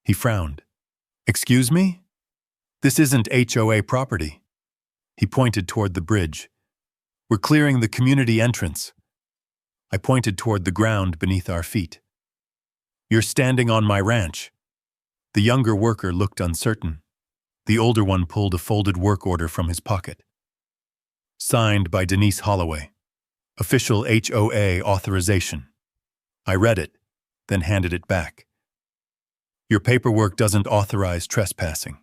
He frowned. Excuse me? This isn't HOA property. He pointed toward the bridge. We're clearing the community entrance. I pointed toward the ground beneath our feet. You're standing on my ranch. The younger worker looked uncertain. The older one pulled a folded work order from his pocket. Signed by Denise Holloway. Official HOA authorization. I read it, then handed it back. Your paperwork doesn't authorize trespassing.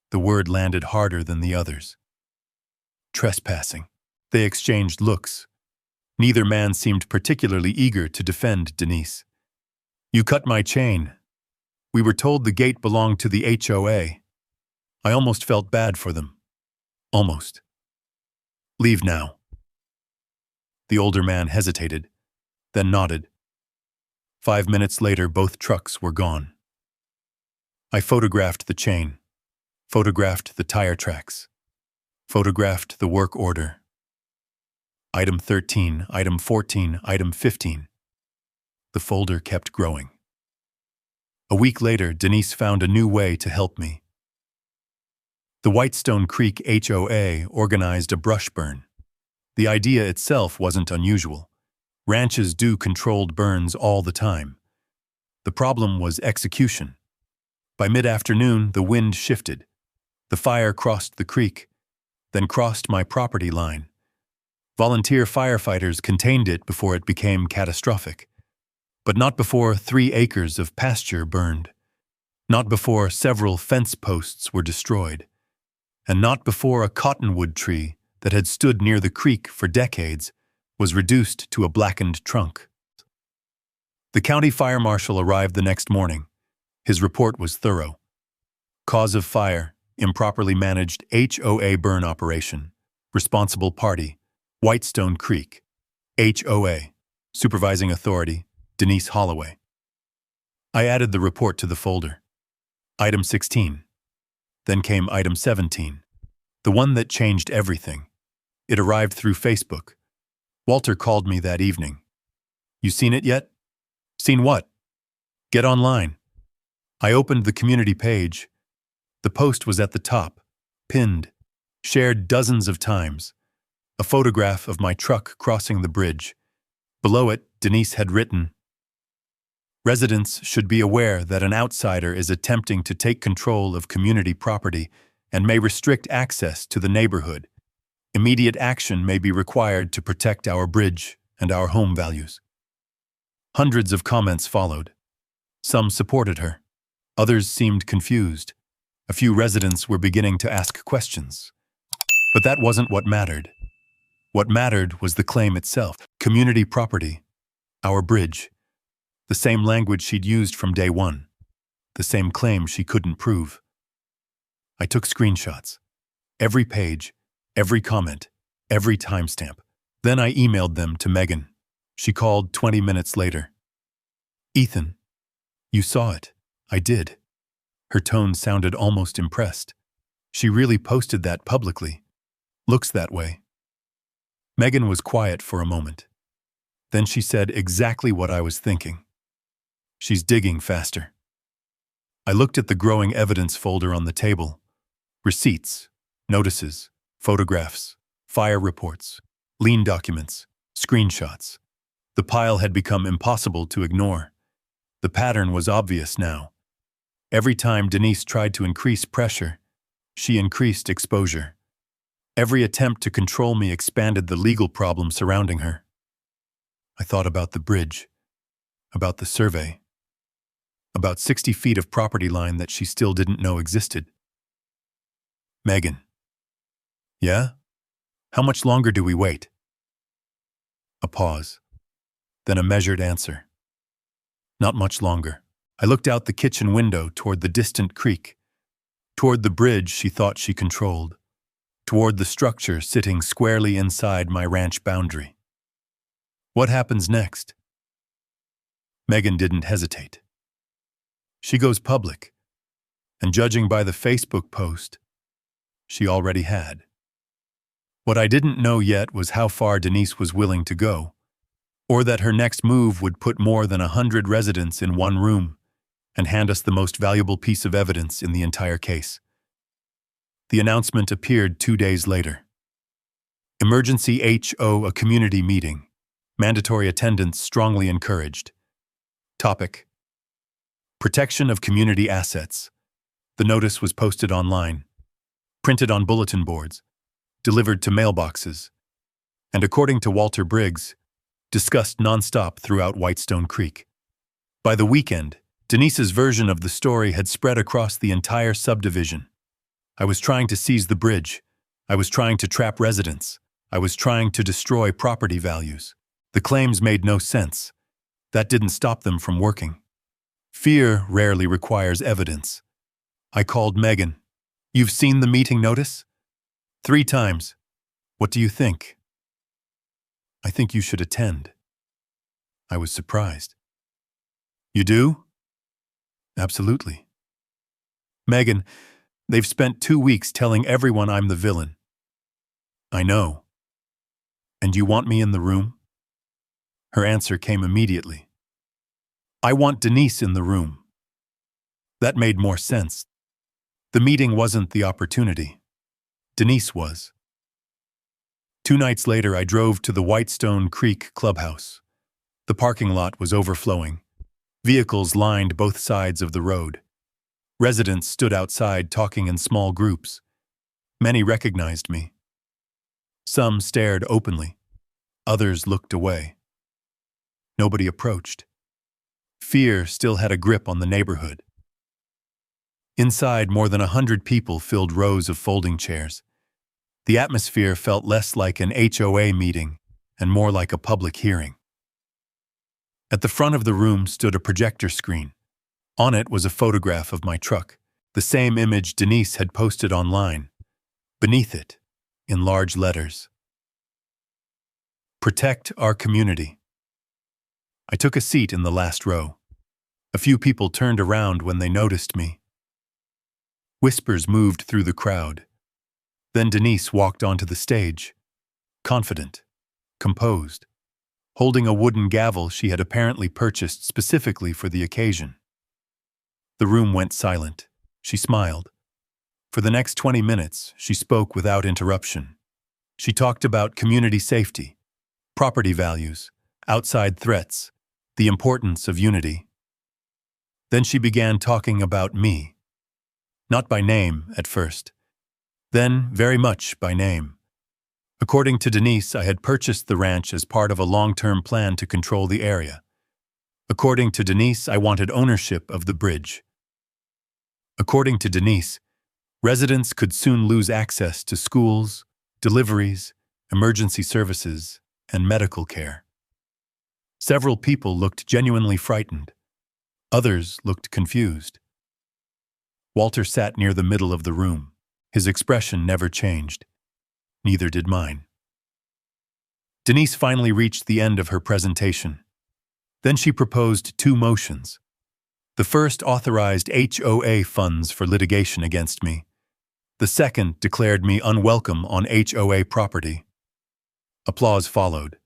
The word landed harder than the others. Trespassing. They exchanged looks. Neither man seemed particularly eager to defend Denise. You cut my chain. We were told the gate belonged to the HOA. I almost felt bad for them. Almost. Leave now. The older man hesitated, then nodded. 5 minutes later, both trucks were gone. I photographed the chain, photographed the tire tracks, photographed the work order. Item 13, item 14, item 15. The folder kept growing. A week later, Denise found a new way to help me. The Whitestone Creek HOA organized a brush burn. The idea itself wasn't unusual. Ranches do controlled burns all the time. The problem was execution. By mid-afternoon, the wind shifted. The fire crossed the creek, then crossed my property line. Volunteer firefighters contained it before it became catastrophic. But not before 3 acres of pasture burned. Not before several fence posts were destroyed. And not before a cottonwood tree that had stood near the creek for decades was reduced to a blackened trunk. The county fire marshal arrived the next morning. His report was thorough. Cause of fire, improperly managed HOA burn operation. Responsible party, Whitestone Creek. HOA, supervising authority, Denise Holloway. I added the report to the folder. Item 16. Then came item 17, the one that changed everything. It arrived through Facebook. Walter called me that evening. You seen it yet? Seen what? Get online. I opened the community page. The post was at the top, pinned, shared dozens of times. A photograph of my truck crossing the bridge. Below it, Denise had written, residents should be aware that an outsider is attempting to take control of community property and may restrict access to the neighborhood. Immediate action may be required to protect our bridge and our home values. Hundreds of comments followed. Some supported her. Others seemed confused. A few residents were beginning to ask questions. But that wasn't what mattered. What mattered was the claim itself. Community property. Our bridge. The same language she'd used from day one. The same claim she couldn't prove. I took screenshots. Every page, every comment, every timestamp. Then I emailed them to Megan. She called 20 minutes later. "Ethan, you saw it." I did. Her tone sounded almost impressed. "She really posted that publicly. Looks that way." Megan was quiet for a moment. Then she said exactly what I was thinking. "She's digging faster." I looked at the growing evidence folder on the table. Receipts, notices, photographs, fire reports, lien documents, screenshots. The pile had become impossible to ignore. The pattern was obvious now. Every time Denise tried to increase pressure, she increased exposure. Every attempt to control me expanded the legal problem surrounding her. I thought about the bridge, about the survey, about 60 feet of property line that she still didn't know existed. "Megan." "Yeah? How much longer do we wait?" A pause, then a measured answer. "Not much longer." I looked out the kitchen window toward the distant creek, toward the bridge she thought she controlled, toward the structure sitting squarely inside my ranch boundary. What happens next? Megan didn't hesitate. She goes public, and judging by the Facebook post, she already had. What I didn't know yet was how far Denise was willing to go, or that her next move would put more than 100 residents in one room and hand us the most valuable piece of evidence in the entire case. The announcement appeared 2 days later. Emergency HOA community meeting. Mandatory attendance strongly encouraged. Topic: Protection of community assets. The notice was posted online, printed on bulletin boards, delivered to mailboxes, and according to Walter Briggs, discussed nonstop throughout Whitestone Creek. By the weekend, Denise's version of the story had spread across the entire subdivision. I was trying to seize the bridge. I was trying to trap residents. I was trying to destroy property values. The claims made no sense. That didn't stop them from working. Fear rarely requires evidence. I called Megan. "You've seen the meeting notice?" "3 times. What do you think?" "I think you should attend." I was surprised. "You do?" "Absolutely." "Megan, they've spent 2 weeks telling everyone I'm the villain." "I know." "And you want me in the room?" Her answer came immediately. "I want Denise in the room." That made more sense. The meeting wasn't the opportunity. Denise was. 2 nights later, I drove to the Whitestone Creek clubhouse. The parking lot was overflowing. Vehicles lined both sides of the road. Residents stood outside talking in small groups. Many recognized me. Some stared openly. Others looked away. Nobody approached. Fear still had a grip on the neighborhood. Inside, more than 100 people filled rows of folding chairs. The atmosphere felt less like an HOA meeting and more like a public hearing. At the front of the room stood a projector screen. On it was a photograph of my truck, the same image Denise had posted online. Beneath it, in large letters: "Protect our community." I took a seat in the last row. A few people turned around when they noticed me. Whispers moved through the crowd. Then Denise walked onto the stage, confident, composed, holding a wooden gavel she had apparently purchased specifically for the occasion. The room went silent. She smiled. For the next 20 minutes, she spoke without interruption. She talked about community safety, property values, outside threats, the importance of unity. Then she began talking about me. Not by name at first. Then very much by name. According to Denise, I had purchased the ranch as part of a long-term plan to control the area. According to Denise, I wanted ownership of the bridge. According to Denise, residents could soon lose access to schools, deliveries, emergency services, and medical care. Several people looked genuinely frightened. Others looked confused. Walter sat near the middle of the room. His expression never changed. Neither did mine. Denise finally reached the end of her presentation. Then she proposed two motions. The first authorized HOA funds for litigation against me. The second declared me unwelcome on HOA property. Applause followed.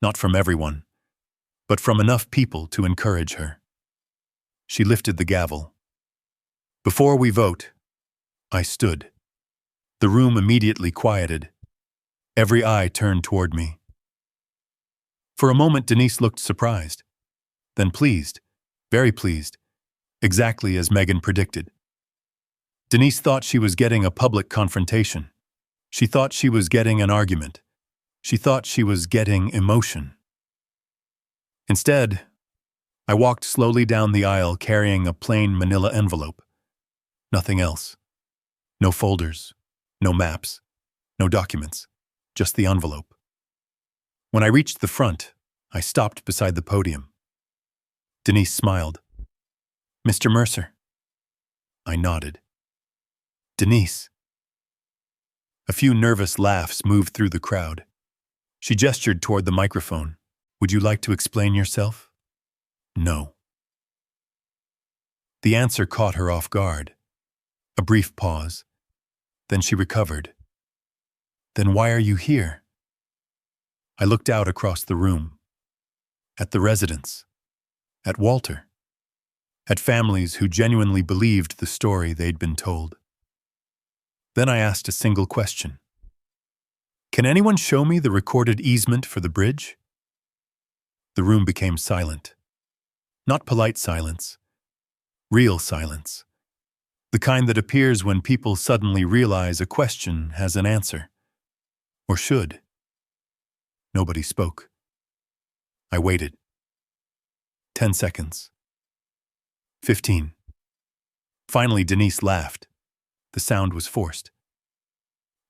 Not from everyone, but from enough people to encourage her. She lifted the gavel. Before we vote, I stood. The room immediately quieted. Every eye turned toward me. For a moment, Denise looked surprised, then pleased, very pleased, exactly as Megan predicted. Denise thought she was getting a public confrontation. She thought she was getting an argument. She thought she was getting emotion. Instead, I walked slowly down the aisle carrying a plain manila envelope. Nothing else. No folders, no maps, no documents, just the envelope. When I reached the front, I stopped beside the podium. Denise smiled. "Mr. Mercer." I nodded. "Denise." A few nervous laughs moved through the crowd. She gestured toward the microphone. "Would you like to explain yourself?" "No." The answer caught her off guard. A brief pause. Then she recovered. "Then why are you here?" I looked out across the room. At the residents. At Walter. At families who genuinely believed the story they'd been told. Then I asked a single question. "Can anyone show me the recorded easement for the bridge?" The room became silent. Not polite silence. Real silence. The kind that appears when people suddenly realize a question has an answer. Or should. Nobody spoke. I waited. 10 seconds. 15. Finally, Denise laughed. The sound was forced.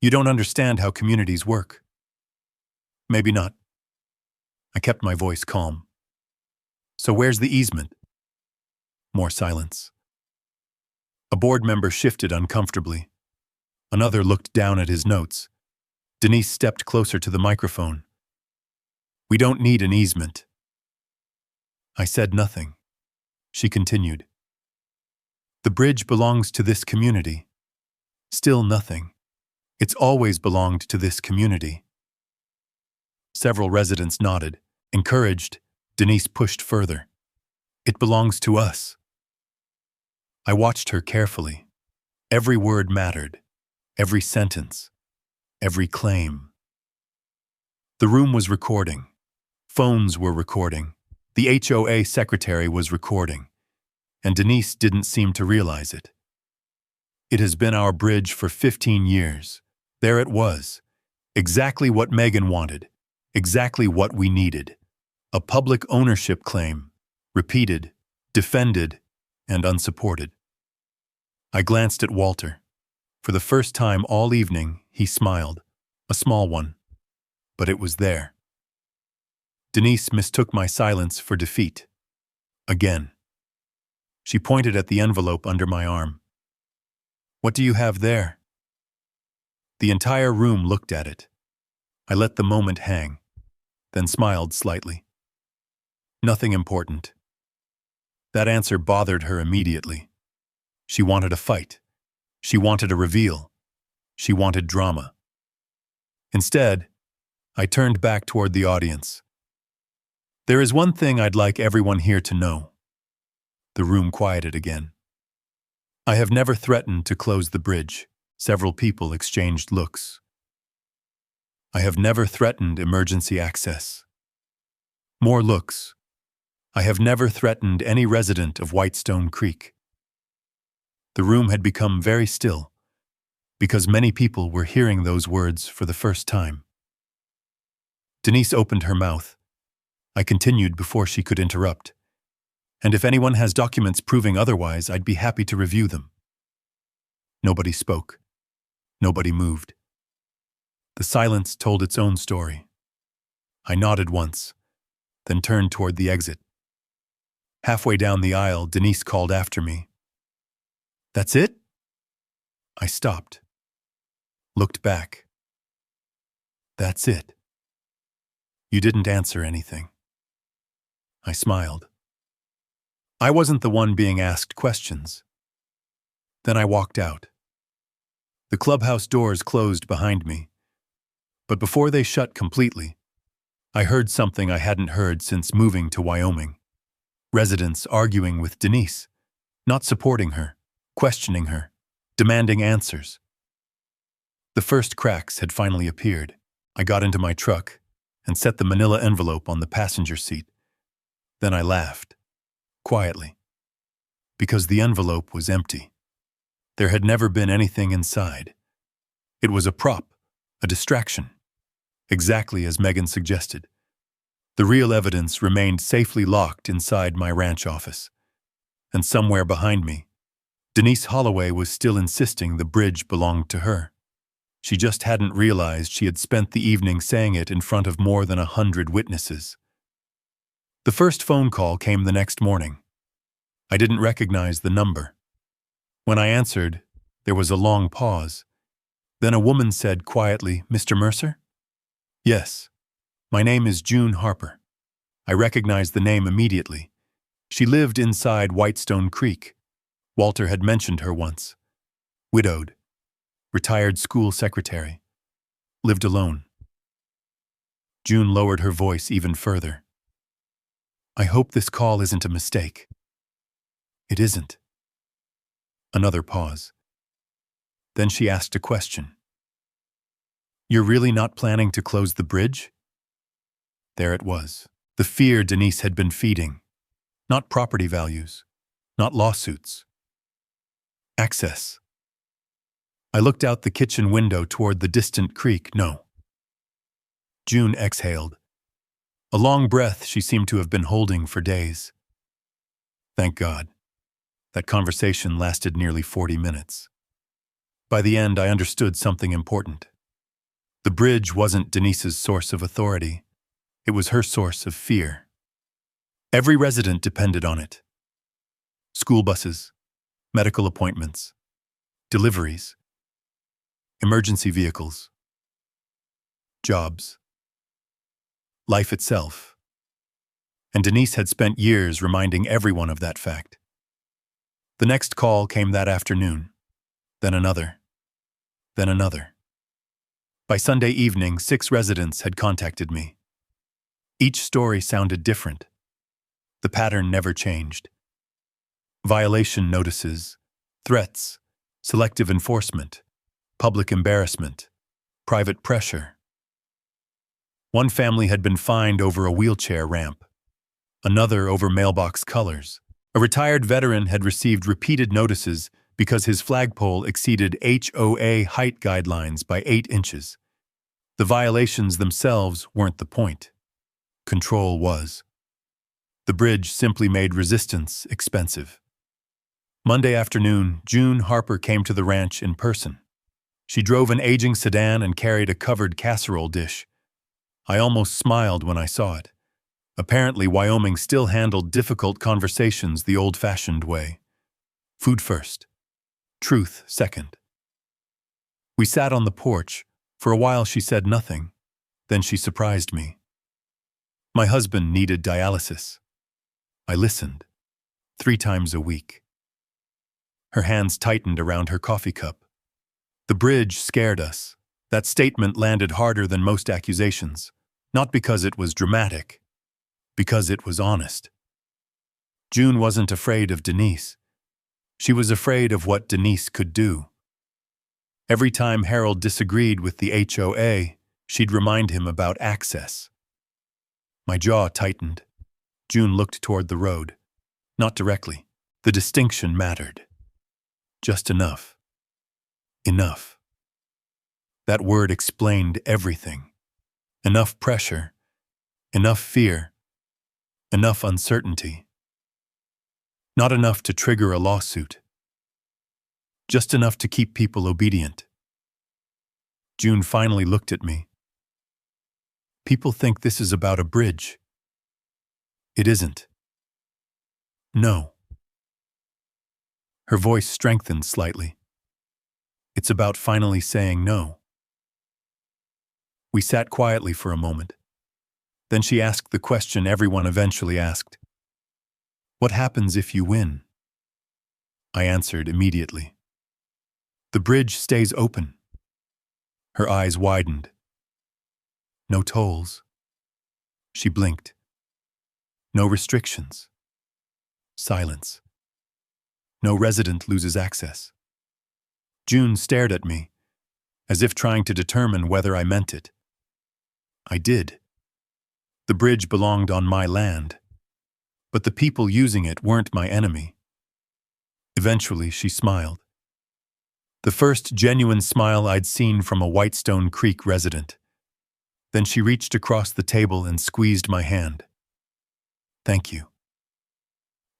"You don't understand how communities work." "Maybe not." I kept my voice calm. "So where's the easement?" More silence. A board member shifted uncomfortably. Another looked down at his notes. Denise stepped closer to the microphone. "We don't need an easement." I said nothing. She continued. "The bridge belongs to this community." Still nothing. "It's always belonged to this community." Several residents nodded. Encouraged, Denise pushed further. "It belongs to us." I watched her carefully. Every word mattered. Every sentence. Every claim. The room was recording. Phones were recording. The HOA secretary was recording. And Denise didn't seem to realize it. It has been our bridge for 15 years. There it was. Exactly what Megan wanted. Exactly what we needed. A public ownership claim. Repeated, defended, and unsupported. I glanced at Walter. For the first time all evening, he smiled. A small one. But it was there. Denise mistook my silence for defeat. Again. She pointed at the envelope under my arm. "What do you have there?" The entire room looked at it. I let the moment hang, then smiled slightly. "Nothing important." That answer bothered her immediately. She wanted a fight. She wanted a reveal. She wanted drama. Instead, I turned back toward the audience. "There is one thing I'd like everyone here to know." The room quieted again. "I have never threatened to close the bridge." Several people exchanged looks. "I have never threatened emergency access." More looks. "I have never threatened any resident of Whitestone Creek." The room had become very still, because many people were hearing those words for the first time. Denise opened her mouth. I continued before she could interrupt. "And if anyone has documents proving otherwise, I'd be happy to review them." Nobody spoke. Nobody moved. The silence told its own story. I nodded once, then turned toward the exit. Halfway down the aisle, Denise called after me. "That's it?" I stopped, looked back. "That's it." You didn't answer anything. I smiled. I wasn't the one being asked questions. Then I walked out. The clubhouse doors closed behind me. But before they shut completely, I heard something I hadn't heard since moving to Wyoming. Residents arguing with Denise, not supporting her, questioning her, demanding answers. The first cracks had finally appeared. I got into my truck and set the manila envelope on the passenger seat. Then I laughed, quietly, because the envelope was empty. There had never been anything inside. It was a prop, a distraction, exactly as Megan suggested. The real evidence remained safely locked inside my ranch office. And somewhere behind me, Denise Holloway was still insisting the bridge belonged to her. She just hadn't realized she had spent the evening saying it in front of more than 100 witnesses. The first phone call came the next morning. I didn't recognize the number. When I answered, there was a long pause. Then a woman said quietly, "Mr. Mercer?" "Yes. My name is June Harper." I recognized the name immediately. She lived inside Whitestone Creek. Walter had mentioned her once. Widowed. Retired school secretary. Lived alone. June lowered her voice even further. "I hope this call isn't a mistake." "It isn't." Another pause. Then she asked a question. "You're really not planning to close the bridge?" There it was. The fear Denise had been feeding. Not property values. Not lawsuits. Access. I looked out the kitchen window toward the distant creek. No. June exhaled. A long breath she seemed to have been holding for days. Thank God. That conversation lasted nearly 40 minutes. By the end, I understood something important. The bridge wasn't Denise's source of authority. It was her source of fear. Every resident depended on it. School buses, medical appointments, deliveries, emergency vehicles, jobs, life itself. And Denise had spent years reminding everyone of that fact. The next call came that afternoon, then another, then another. By Sunday evening, 6 residents had contacted me. Each story sounded different. The pattern never changed. Violation notices, threats, selective enforcement, public embarrassment, private pressure. One family had been fined over a wheelchair ramp, another over mailbox colors. A retired veteran had received repeated notices because his flagpole exceeded HOA height guidelines by 8 inches. The violations themselves weren't the point. Control was. The bridge simply made resistance expensive. Monday afternoon, June Harper came to the ranch in person. She drove an aging sedan and carried a covered casserole dish. I almost smiled when I saw it. Apparently, Wyoming still handled difficult conversations the old-fashioned way. Food first. Truth second. We sat on the porch. For a while she said nothing. Then she surprised me. My husband needed dialysis. I listened. 3 times a week. Her hands tightened around her coffee cup. The bridge scared us. That statement landed harder than most accusations. Not because it was dramatic. Because it was honest. June wasn't afraid of Denise. She was afraid of what Denise could do. Every time Harold disagreed with the HOA, she'd remind him about access. My jaw tightened. June looked toward the road. Not directly. The distinction mattered. Just enough. Enough. That word explained everything. Enough pressure. Enough fear. Enough uncertainty. Not enough to trigger a lawsuit. Just enough to keep people obedient. June finally looked at me. People think this is about a bridge. It isn't. No. Her voice strengthened slightly. It's about finally saying no. We sat quietly for a moment. Then she asked the question everyone eventually asked. What happens if you win? I answered immediately. The bridge stays open. Her eyes widened. No tolls. She blinked. No restrictions. Silence. No resident loses access. June stared at me, as if trying to determine whether I meant it. I did. The bridge belonged on my land, but the people using it weren't my enemy. Eventually, she smiled. The first genuine smile I'd seen from a Whitestone Creek resident. Then she reached across the table and squeezed my hand. Thank you.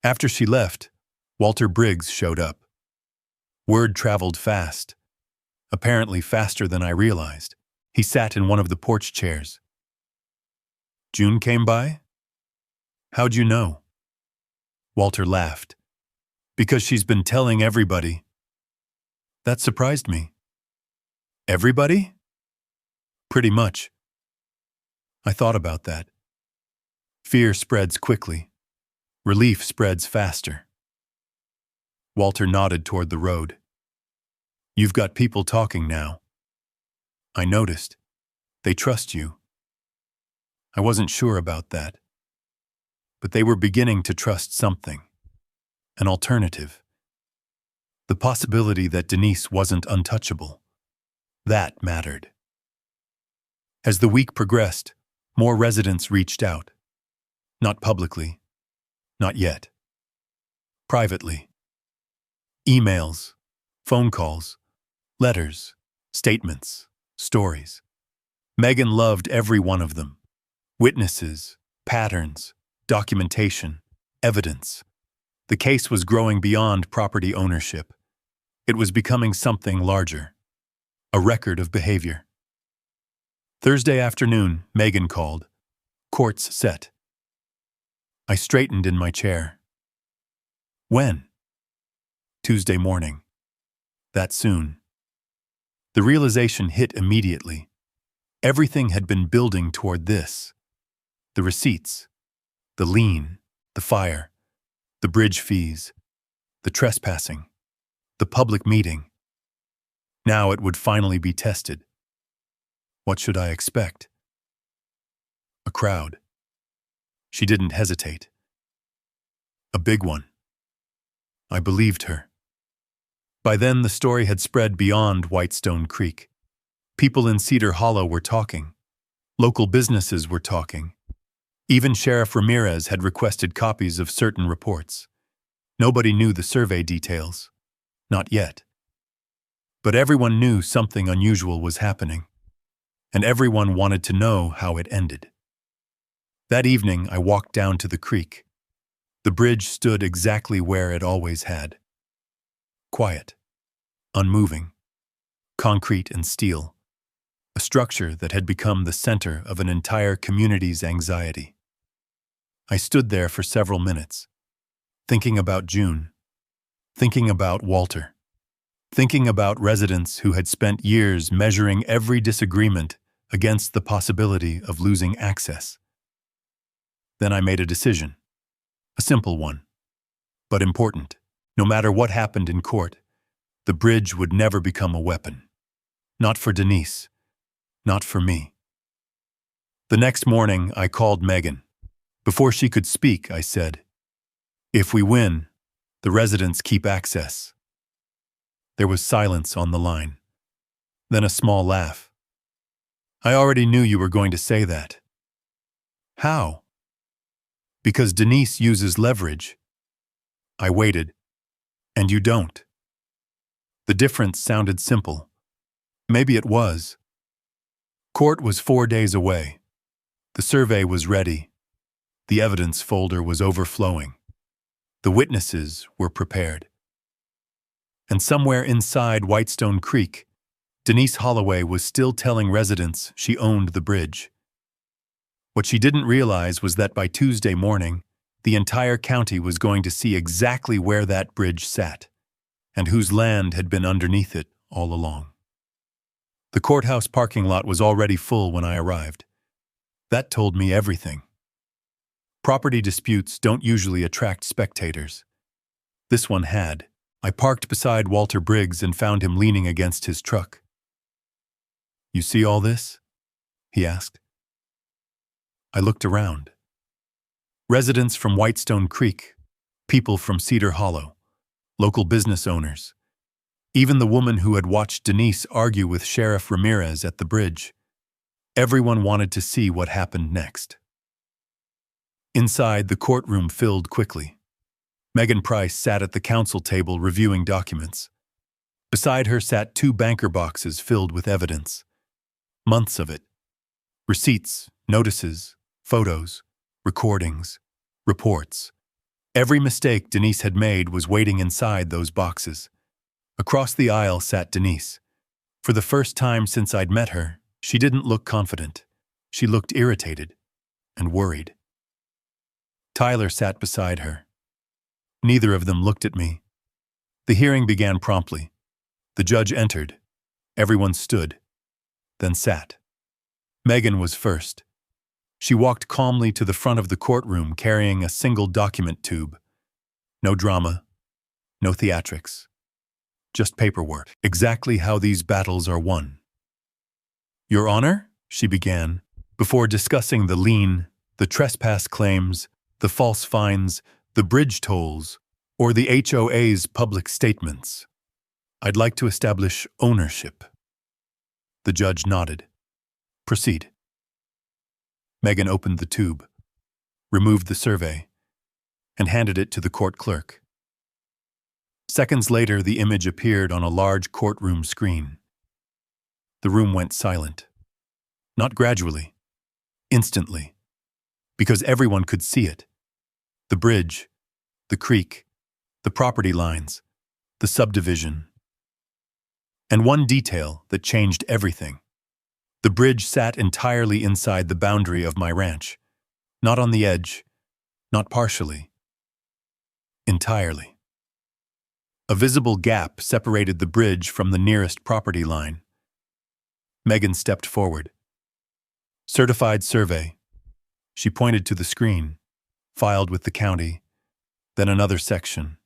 After she left, Walter Briggs showed up. Word traveled fast, apparently faster than I realized. He sat in one of the porch chairs. June came by? How'd you know? Walter laughed. Because she's been telling everybody. That surprised me. Everybody? Pretty much. I thought about that. Fear spreads quickly. Relief spreads faster. Walter nodded toward the road. You've got people talking now. I noticed. They trust you. I wasn't sure about that. But they were beginning to trust something. An alternative. The possibility that Denise wasn't untouchable. That mattered. As the week progressed, more residents reached out. Not publicly. Not yet. Privately. Emails, phone calls, letters, statements, stories. Megan loved every one of them. Witnesses, patterns, documentation, evidence. The case was growing beyond property ownership. It was becoming something larger. A record of behavior. Thursday afternoon, Megan called. Court's set. I straightened in my chair. When? Tuesday morning. That soon. The realization hit immediately. Everything had been building toward this. The receipts, the lien, the fire, the bridge fees, the trespassing, the public meeting. Now it would finally be tested. What should I expect? A crowd. She didn't hesitate. A big one. I believed her. By then, the story had spread beyond Whitestone Creek. People in Cedar Hollow were talking. Local businesses were talking. Even Sheriff Ramirez had requested copies of certain reports. Nobody knew the survey details. Not yet. But everyone knew something unusual was happening. And everyone wanted to know how it ended. That evening, I walked down to the creek. The bridge stood exactly where it always had. Quiet, unmoving, concrete and steel, a structure that had become the center of an entire community's anxiety. I stood there for several minutes, thinking about June, thinking about Walter, thinking about residents who had spent years measuring every disagreement against the possibility of losing access. Then I made a decision, a simple one, but important. No matter what happened in court, the bridge would never become a weapon. Not for Denise, not for me. The next morning, I called Megan. Before she could speak, I said, "If we win, the residents keep access." There was silence on the line. Then a small laugh. I already knew you were going to say that. How? Because Denise uses leverage. I waited. And you don't. The difference sounded simple. Maybe it was. Court was 4 days away. The survey was ready. The evidence folder was overflowing. The witnesses were prepared. And somewhere inside Whitestone Creek, Denise Holloway was still telling residents she owned the bridge. What she didn't realize was that by Tuesday morning, the entire county was going to see exactly where that bridge sat, and whose land had been underneath it all along. The courthouse parking lot was already full when I arrived. That told me everything. Property disputes don't usually attract spectators. This one had. I parked beside Walter Briggs and found him leaning against his truck. "You see all this?" he asked. I looked around. Residents from Whitestone Creek, people from Cedar Hollow, local business owners, even the woman who had watched Denise argue with Sheriff Ramirez at the bridge. Everyone wanted to see what happened next. Inside, the courtroom filled quickly. Megan Price sat at the counsel table reviewing documents. Beside her sat 2 banker boxes filled with evidence. Months of it. Receipts, notices, photos, recordings, reports. Every mistake Denise had made was waiting inside those boxes. Across the aisle sat Denise. For the first time since I'd met her, she didn't look confident. She looked irritated and worried. Tyler sat beside her. Neither of them looked at me. The hearing began promptly. The judge entered. Everyone stood, then sat. Megan was first. She walked calmly to the front of the courtroom carrying a single document tube. No drama, no theatrics. Just paperwork, exactly how these battles are won. "Your Honor," she began, before discussing the lien, the trespass claims, the false fines, the bridge tolls, or the HOA's public statements. "I'd like to establish ownership." The judge nodded. "Proceed." Megan opened the tube, removed the survey, and handed it to the court clerk. Seconds later, the image appeared on a large courtroom screen. The room went silent. Not gradually, instantly, because everyone could see it. The bridge, the creek, the property lines, the subdivision. And one detail that changed everything. The bridge sat entirely inside the boundary of my ranch. Not on the edge, not partially. Entirely. A visible gap separated the bridge from the nearest property line. Megan stepped forward. "Certified survey." She pointed to the screen, filed with the county, then another section,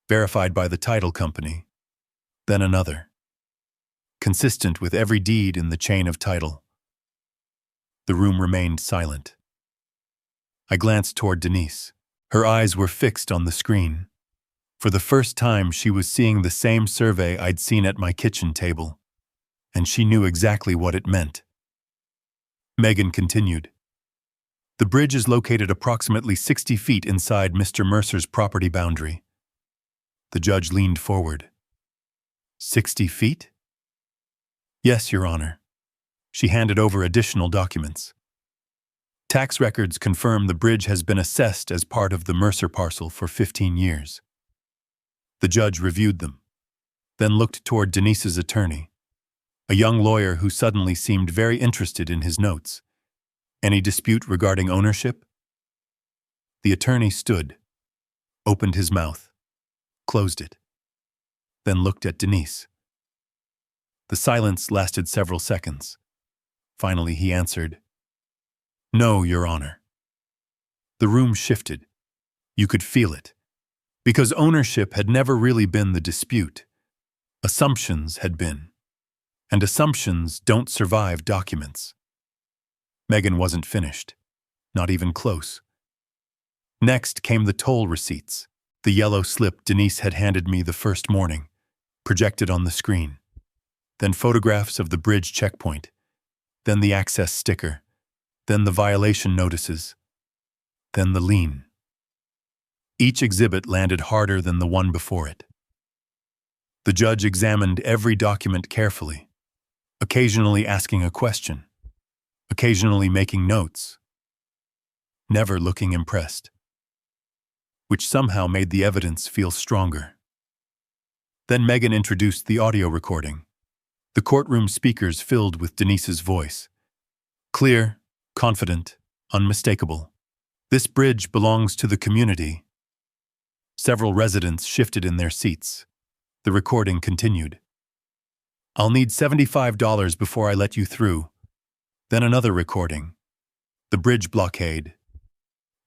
verified by the title company, then another. Consistent with every deed in the chain of title. The room remained silent. I glanced toward Denise. Her eyes were fixed on the screen. For the first time, she was seeing the same survey I'd seen at my kitchen table, and she knew exactly what it meant. Megan continued. "The bridge is located approximately 60 feet inside Mr. Mercer's property boundary." The judge leaned forward. 60 feet? "Yes, Your Honor." She handed over additional documents. Tax records confirm the bridge has been assessed as part of the Mercer parcel for 15 years. The judge reviewed them, then looked toward Denise's attorney, a young lawyer who suddenly seemed very interested in his notes. "Any dispute regarding ownership?" The attorney stood, opened his mouth, closed it, then looked at Denise. The silence lasted several seconds. Finally, he answered, "No, Your Honor." The room shifted. You could feel it. Because ownership had never really been the dispute. Assumptions had been. And assumptions don't survive documents. Megan wasn't finished. Not even close. Next came the toll receipts, the yellow slip Denise had handed me the first morning, projected on the screen. Then photographs of the bridge checkpoint. Then the access sticker. Then the violation notices. Then the lien. Each exhibit landed harder than the one before it. The judge examined every document carefully, occasionally asking a question, occasionally making notes, never looking impressed, which somehow made the evidence feel stronger. Then Megan introduced the audio recording, The courtroom speakers filled with Denise's voice. Clear, confident, unmistakable. This bridge belongs to the community. Several residents shifted in their seats. The recording continued. I'll need $75 before I let you through. Then another recording. The bridge blockade.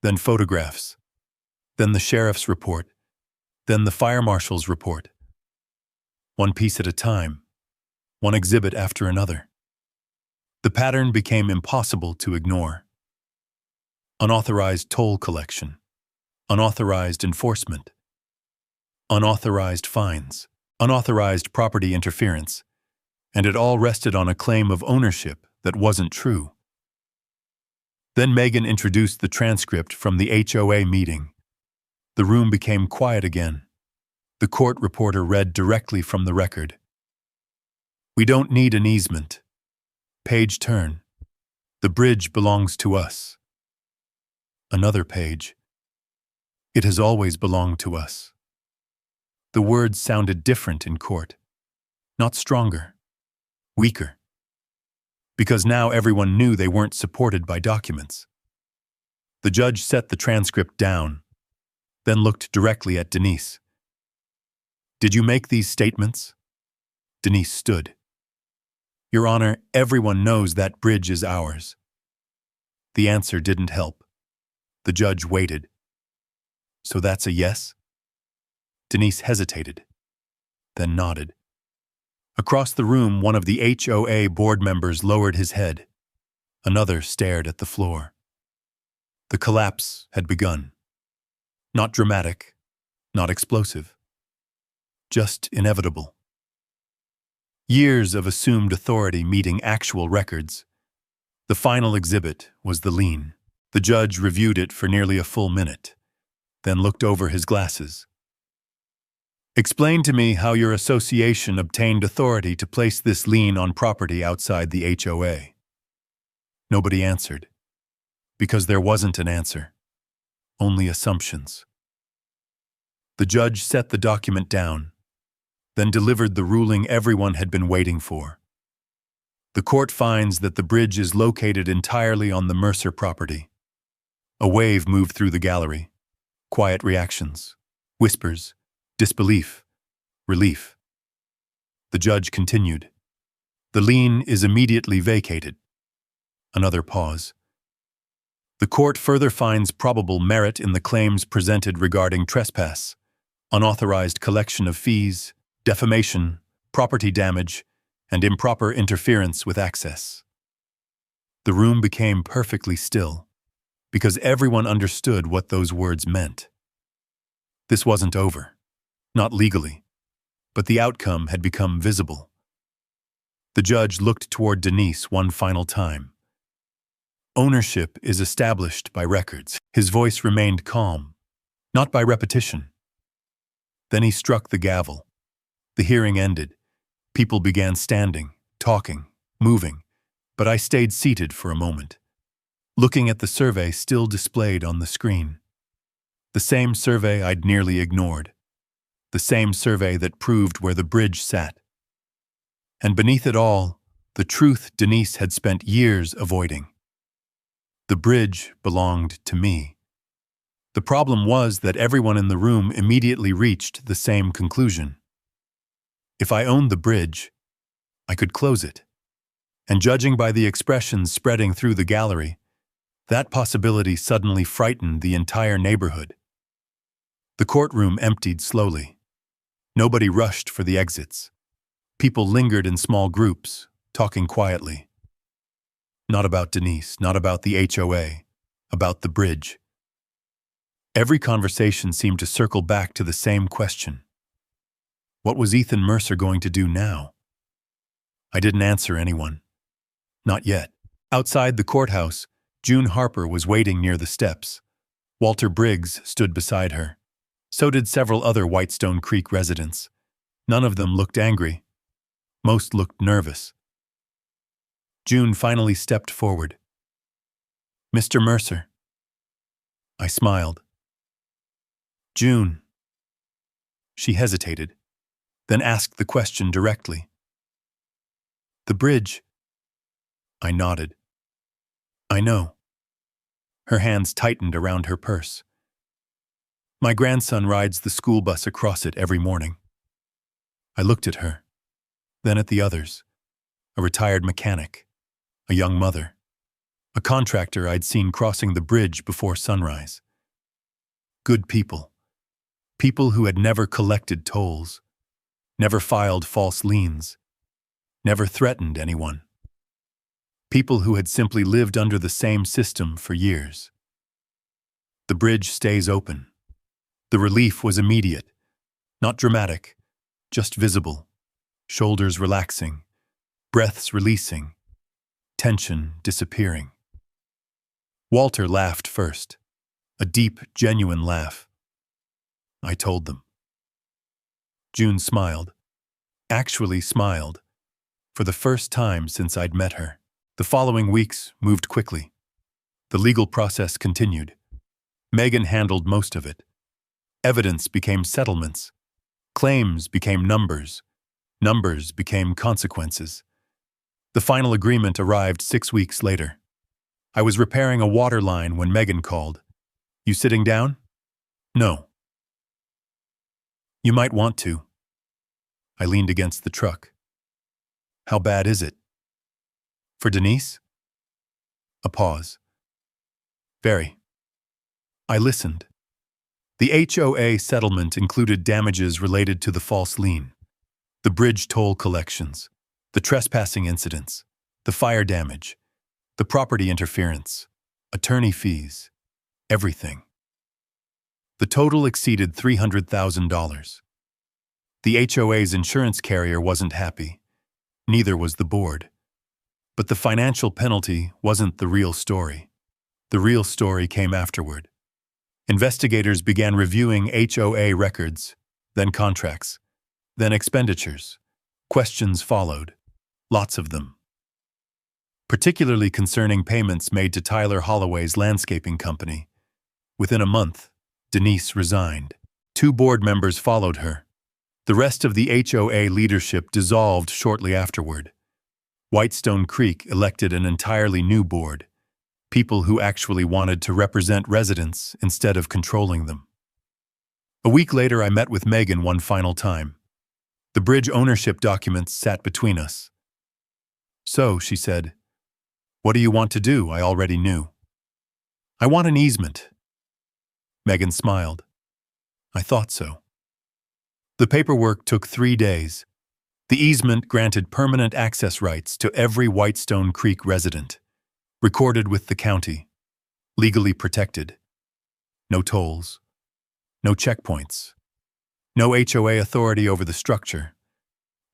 Then photographs. Then the sheriff's report. Then the fire marshal's report. One piece at a time. One exhibit after another. The pattern became impossible to ignore. Unauthorized toll collection. Unauthorized enforcement. Unauthorized fines. Unauthorized property interference. And it all rested on a claim of ownership that wasn't true. Then Megan introduced the transcript from the HOA meeting. The room became quiet again. The court reporter read directly from the record. We don't need an easement. Page turn. The bridge belongs to us. Another page. It has always belonged to us. The words sounded different in court. Not stronger. Weaker. Because now everyone knew they weren't supported by documents. The judge set the transcript down, then looked directly at Denise. Did you make these statements? Denise stood. Your Honor, everyone knows that bridge is ours. The answer didn't help. The judge waited. So that's a yes? Denise hesitated, then nodded. Across the room, one of the HOA board members lowered his head. Another stared at the floor. The collapse had begun. Not dramatic, not explosive. Just inevitable. Years of assumed authority meeting actual records. The final exhibit was the lien. The judge reviewed it for nearly a full minute, then looked over his glasses. Explain to me how your association obtained authority to place this lien on property outside the HOA. Nobody answered, because there wasn't an answer, only assumptions. The judge set the document down, then delivered the ruling everyone had been waiting for. The court finds that the bridge is located entirely on the Mercer property. A wave moved through the gallery. Quiet reactions, whispers, disbelief, relief. The judge continued. The lien is immediately vacated. Another pause. The court further finds probable merit in the claims presented regarding trespass, unauthorized collection of fees, defamation, property damage, and improper interference with access. The room became perfectly still, because everyone understood what those words meant. This wasn't over. Not legally, but the outcome had become visible. The judge looked toward Denise one final time. Ownership is established by records. His voice remained calm, not by repetition. Then he struck the gavel. The hearing ended. People began standing, talking, moving, but I stayed seated for a moment, looking at the survey still displayed on the screen. The same survey I'd nearly ignored. The same survey that proved where the bridge sat. And beneath it all, the truth Denise had spent years avoiding. The bridge belonged to me. The problem was that everyone in the room immediately reached the same conclusion. If I owned the bridge, I could close it. And judging by the expressions spreading through the gallery, that possibility suddenly frightened the entire neighborhood. The courtroom emptied slowly. Nobody rushed for the exits. People lingered in small groups, talking quietly. Not about Denise, not about the HOA, about the bridge. Every conversation seemed to circle back to the same question. What was Ethan Mercer going to do now? I didn't answer anyone. Not yet. Outside the courthouse, June Harper was waiting near the steps. Walter Briggs stood beside her. So did several other Whitestone Creek residents. None of them looked angry. Most looked nervous. June finally stepped forward. Mr. Mercer. I smiled. June. She hesitated, then asked the question directly. The bridge. I nodded. I know. Her hands tightened around her purse. My grandson rides the school bus across it every morning. I looked at her, then at the others. A retired mechanic, a young mother, a contractor I'd seen crossing the bridge before sunrise. Good people. People who had never collected tolls, never filed false liens, never threatened anyone. People who had simply lived under the same system for years. The bridge stays open. The relief was immediate, not dramatic, just visible, shoulders relaxing, breaths releasing, tension disappearing. Walter laughed first, a deep, genuine laugh. I told them. June smiled, actually smiled, for the first time since I'd met her. The following weeks moved quickly. The legal process continued. Megan handled most of it. Evidence became settlements. Claims became numbers. Numbers became consequences. The final agreement arrived 6 weeks later. I was repairing a water line when Megan called. You sitting down? No. You might want to. I leaned against the truck. How bad is it? For Denise? A pause. Very. I listened. The HOA settlement included damages related to the false lien, the bridge toll collections, the trespassing incidents, the fire damage, the property interference, attorney fees, everything. The total exceeded $300,000. The HOA's insurance carrier wasn't happy. Neither was the board. But the financial penalty wasn't the real story. The real story came afterward. Investigators began reviewing HOA records, then contracts, then expenditures. Questions followed, lots of them. Particularly concerning payments made to Tyler Holloway's landscaping company. Within a month, Denise resigned. 2 board members followed her. The rest of the HOA leadership dissolved shortly afterward. Whitestone Creek elected an entirely new board, people who actually wanted to represent residents instead of controlling them. A week later, I met with Megan one final time. The bridge ownership documents sat between us. So, she said, what do you want to do? I already knew. I want an easement. Megan smiled. I thought so. The paperwork took 3 days. The easement granted permanent access rights to every Whitestone Creek resident, recorded with the county, legally protected. No tolls, no checkpoints, no HOA authority over the structure.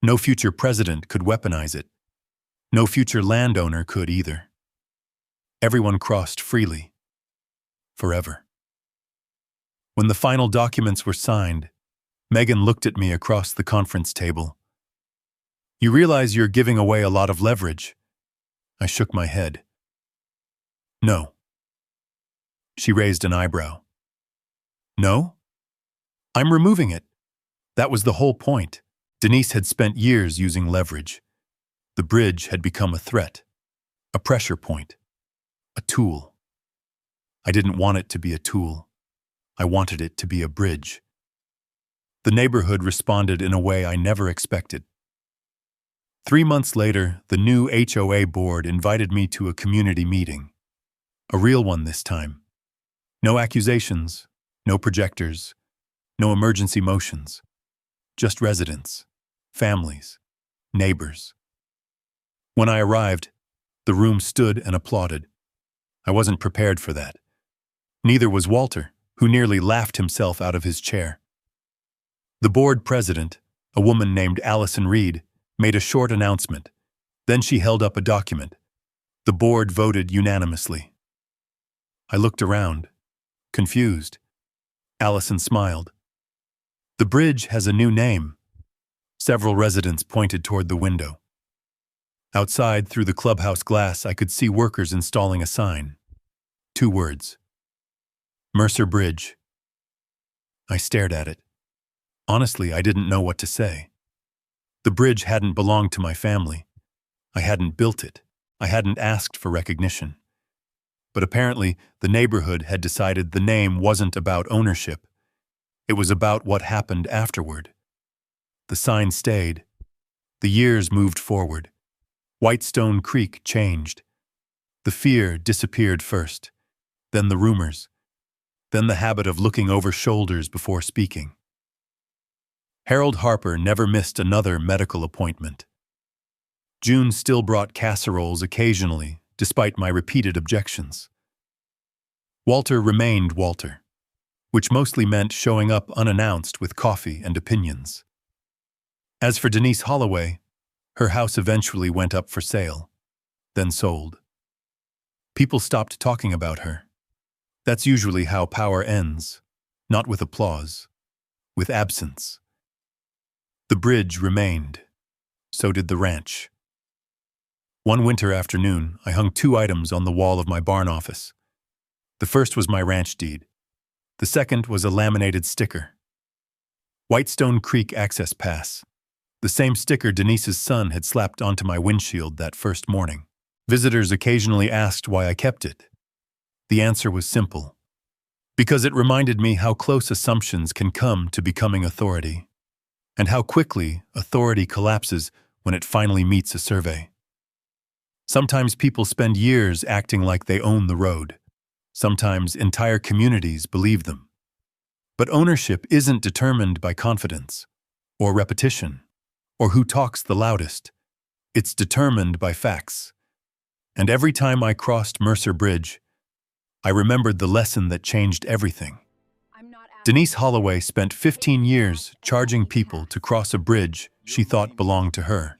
No future president could weaponize it. No future landowner could either. Everyone crossed freely, forever. When the final documents were signed, Megan looked at me across the conference table. You realize you're giving away a lot of leverage. I shook my head. No. She raised an eyebrow. No? I'm removing it. That was the whole point. Denise had spent years using leverage. The bridge had become a threat, a pressure point, a tool. I didn't want it to be a tool. I wanted it to be a bridge. The neighborhood responded in a way I never expected. 3 months later, the new HOA board invited me to a community meeting. A real one this time. No accusations, no projectors, no emergency motions. Just residents, families, neighbors. When I arrived, the room stood and applauded. I wasn't prepared for that. Neither was Walter, who nearly laughed himself out of his chair. The board president, a woman named Allison Reed, made a short announcement. Then she held up a document. The board voted unanimously. I looked around, confused. Allison smiled. The bridge has a new name. Several residents pointed toward the window. Outside, through the clubhouse glass, I could see workers installing a sign. 2 words. Mercer Bridge. I stared at it. Honestly, I didn't know what to say. The bridge hadn't belonged to my family. I hadn't built it. I hadn't asked for recognition. But apparently, the neighborhood had decided the name wasn't about ownership. It was about what happened afterward. The sign stayed. The years moved forward. Whitestone Creek changed. The fear disappeared first, then the rumors, then the habit of looking over shoulders before speaking. Harold Harper never missed another medical appointment. June still brought casseroles occasionally, despite my repeated objections. Walter remained Walter, which mostly meant showing up unannounced with coffee and opinions. As for Denise Holloway, her house eventually went up for sale, then sold. People stopped talking about her. That's usually how power ends, not with applause, with absence. The bridge remained. So did the ranch. One winter afternoon, I hung 2 items on the wall of my barn office. The first was my ranch deed. The second was a laminated sticker. Whitestone Creek Access Pass. The same sticker Denise's son had slapped onto my windshield that first morning. Visitors occasionally asked why I kept it. The answer was simple. Because it reminded me how close assumptions can come to becoming authority, and how quickly authority collapses when it finally meets a survey. Sometimes people spend years acting like they own the road. Sometimes entire communities believe them. But ownership isn't determined by confidence, or repetition, or who talks the loudest. It's determined by facts. And every time I crossed Mercer Bridge, I remembered the lesson that changed everything. Denise Holloway spent 15 years charging people to cross a bridge she thought belonged to her.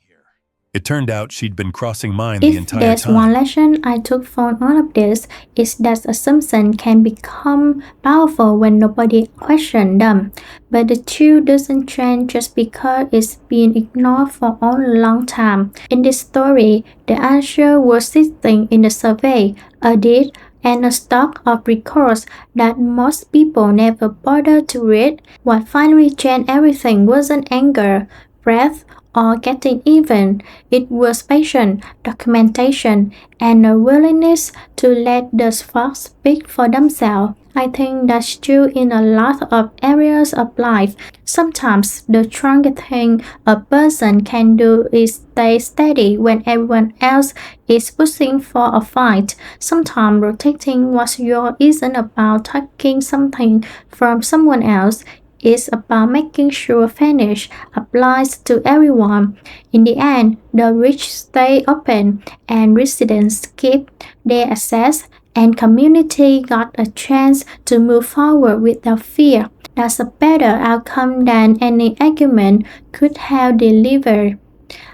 It turned out she'd been crossing mine the If entire there's one time. lesson I took from all of this, is that assumptions can become powerful when nobody questions them. But the truth doesn't change just because it's been ignored for a long time. In this story, the answer was sitting in the survey, a deed, and a stock of records that most people never bother to read. What finally changed everything wasn't anger, wrath, or getting even. It was patience, documentation, and a willingness to let the facts speak for themselves. I think that's true in a lot of areas of life. Sometimes the strongest thing a person can do is stay steady when everyone else is pushing for a fight. Sometimes protecting what's yours isn't about taking something from someone else. It's about making sure fairness applies to everyone. In the end, the rich stay open and residents keep their access, and community got a chance to move forward without fear. That's a better outcome than any argument could have delivered.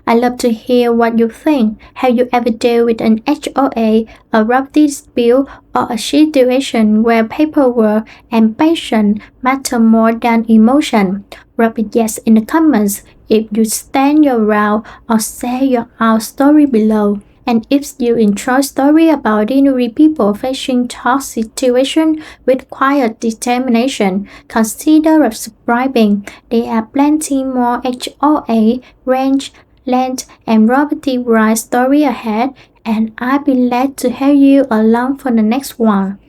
I love to hear what you think. Have you ever dealt with an HOA, a property dispute, or a situation where paperwork and patience matter more than emotion? Drop a yes in the comments if you stand your ground or share your own story below. And if you enjoy stories about ordinary people facing tough situations with quiet determination, consider subscribing. There are plenty more HOA, range, land, and property rights story ahead, and I'll be glad to help you along for the next one.